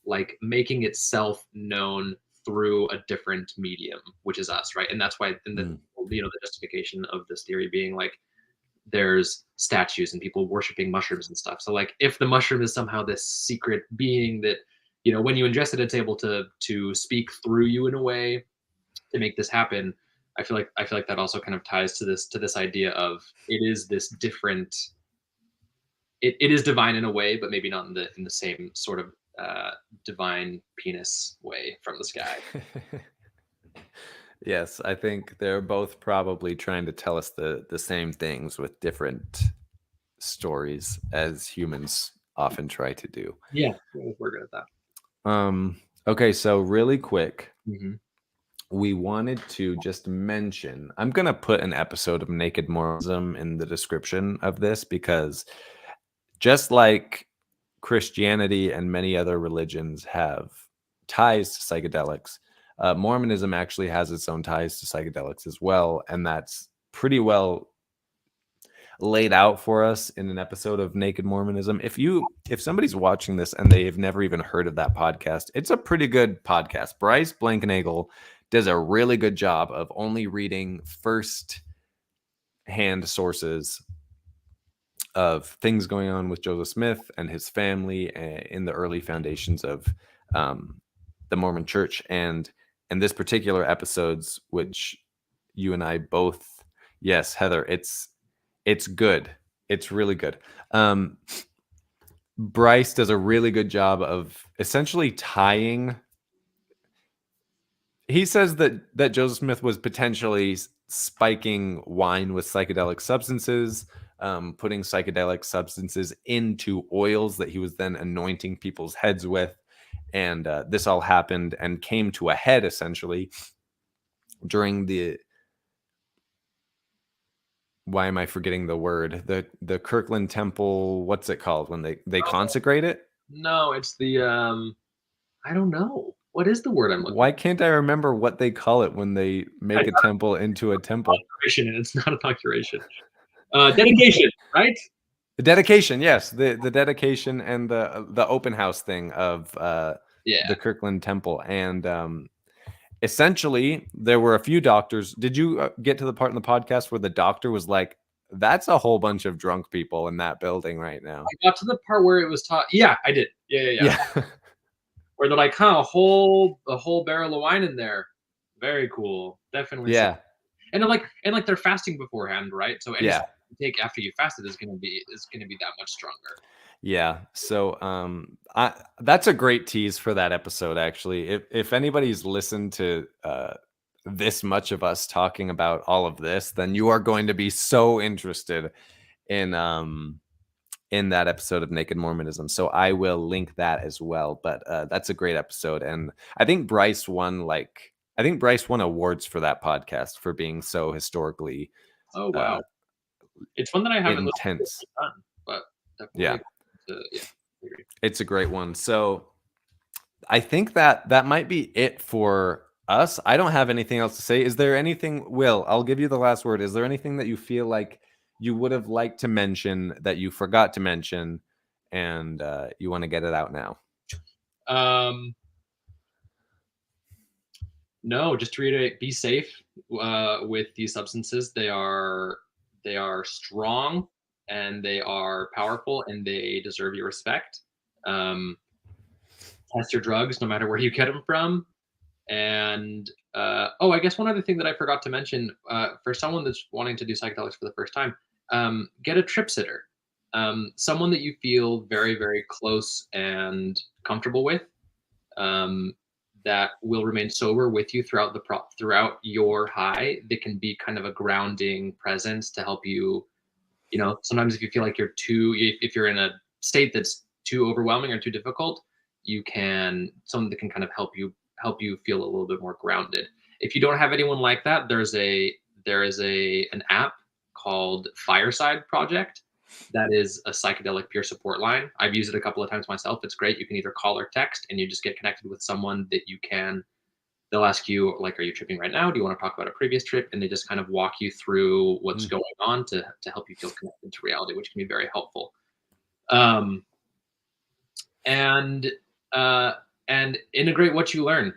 like making itself known through a different medium, which is us, right? And that's why the justification of this theory being like there's statues and people worshiping mushrooms and stuff. So like if the mushroom is somehow this secret being that when you ingest it, it's able to speak through you in a way to make this happen. I feel like that also kind of ties to this idea of it is this different. It is divine in a way, but maybe not in the same sort of divine penis way from the sky. Yes, I think they're both probably trying to tell us the same things with different stories, as humans often try to do. Yeah, we're good at that. Okay, so really quick, we wanted to just mention, I'm going to put an episode of Naked Mormonism in the description of this, because just like Christianity and many other religions have ties to psychedelics, Mormonism actually has its own ties to psychedelics as well, and that's pretty well laid out for us in an episode of Naked Mormonism. If somebody's watching this and they've never even heard of that podcast, it's a pretty good podcast. Bryce Blankenagel does a really good job of only reading first-hand sources of things going on with Joseph Smith and his family in the early foundations of the Mormon Church. And this particular episodes, which you and I both, yes, Heather, it's good. It's really good. Bryce does a really good job of essentially tying. He says that Joseph Smith was potentially spiking wine with psychedelic substances, putting psychedelic substances into oils that he was then anointing people's heads with. And this all happened and came to a head essentially during the, why am I forgetting the word? The Kirkland Temple, what's it called when they consecrate it? No, it's the I don't know. What is the word I'm looking for? Why can't I remember what they call it when they make a temple into a temple? It's not inauguration. Dedication, right? The dedication, yes. The dedication and the open house thing of the Kirkland Temple. And essentially, there were a few doctors. Did you get to the part in the podcast where the doctor was like, that's a whole bunch of drunk people in that building right now. I got to the part where it was taught. Yeah, I did. Yeah. Where they're like, huh, a whole barrel of wine in there. Very cool. Definitely. Yeah. And like they're fasting beforehand, right? So any Yeah. you take after you fasted is gonna be that much stronger. Yeah. So that's a great tease for that episode, actually. If anybody's listened to this much of us talking about all of this, then you are going to be so interested in that episode of Naked Mormonism. So I will link that as well. But that's a great episode. And I think Bryce won awards for that podcast for being so historically Oh wow. It's one that I haven't intense. Done, but yeah. I agree. It's a great one. So I think that might be it for us. I don't have anything else to say. Is there anything, Will, I'll give you the last word. Is there anything that you feel like you would have liked to mention that you forgot to mention and you want to get it out now? No, just to reiterate, be safe with these substances. They are strong and they are powerful and they deserve your respect. Test your drugs no matter where you get them from. And I guess one other thing that I forgot to mention, for someone that's wanting to do psychedelics for the first time, get a trip sitter, someone that you feel very, very close and comfortable with, that will remain sober with you throughout throughout your high. That can be kind of a grounding presence to help you. You know, sometimes if you feel like if you're in a state that's too overwhelming or too difficult, someone that can kind of help you feel a little bit more grounded. If you don't have anyone like that, there is an app called Fireside Project that is a psychedelic peer support line. I've used it a couple of times myself. It's great. You can either call or text, and you just get connected with someone that they'll ask you, like, are you tripping right now? Do you want to talk about a previous trip? And they just kind of walk you through what's going on to help you feel connected to reality, which can be very helpful. And integrate what you learn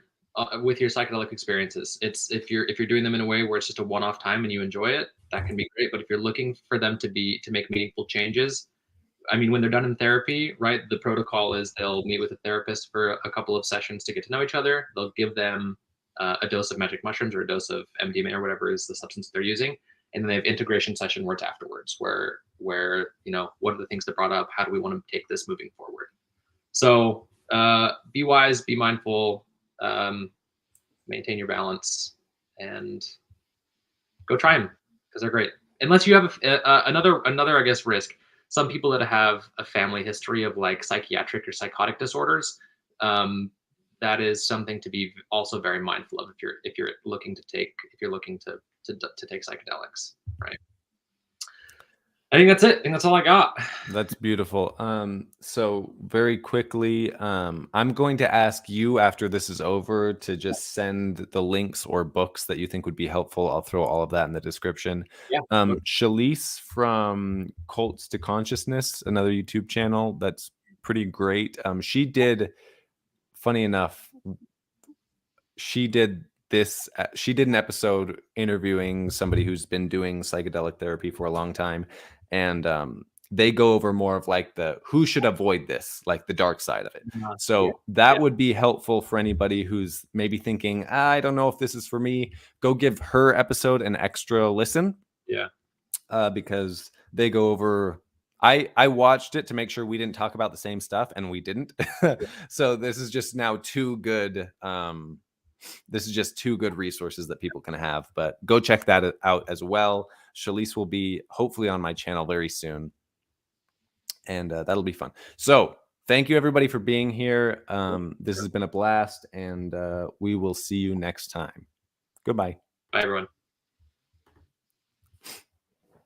with your psychedelic experiences. It's if you're doing them in a way where it's just a one-off time and you enjoy it, that can be great. But if you're looking for them to make meaningful changes, I mean, when they're done in therapy, right, the protocol is they'll meet with a therapist for a couple of sessions to get to know each other. They'll give them a dose of magic mushrooms or a dose of MDMA or whatever is the substance they're using. And then they have integration session where it's afterwards, where what are the things that brought up? How do we want to take this moving forward? So be wise, be mindful, maintain your balance, and go try them because they're great. Unless you have another, I guess, risk. Some people that have a family history of like psychiatric or psychotic disorders, that is something to be also very mindful of if you're looking to take psychedelics, right? I think that's it. I think that's all I got. That's beautiful. So very quickly, I'm going to ask you after this is over to just send the links or books that you think would be helpful. I'll throw all of that in the description. Yeah. Shalise from Cults to Consciousness, another YouTube channel that's pretty great. She did, funny enough, she did an episode interviewing somebody who's been doing psychedelic therapy for a long time. And they go over more of like who should avoid this, like the dark side of it. So that would be helpful for anybody who's maybe thinking, I don't know if this is for me. Go give her episode an extra listen. Yeah. Because they go over, I watched it to make sure we didn't talk about the same stuff, and we didn't. So this is just now two good resources that people can have, but go check that out as well. Shalise will be hopefully on my channel very soon, and that'll be fun. So thank you everybody for being here. This has been a blast, and we will see you next time. Goodbye. Bye everyone.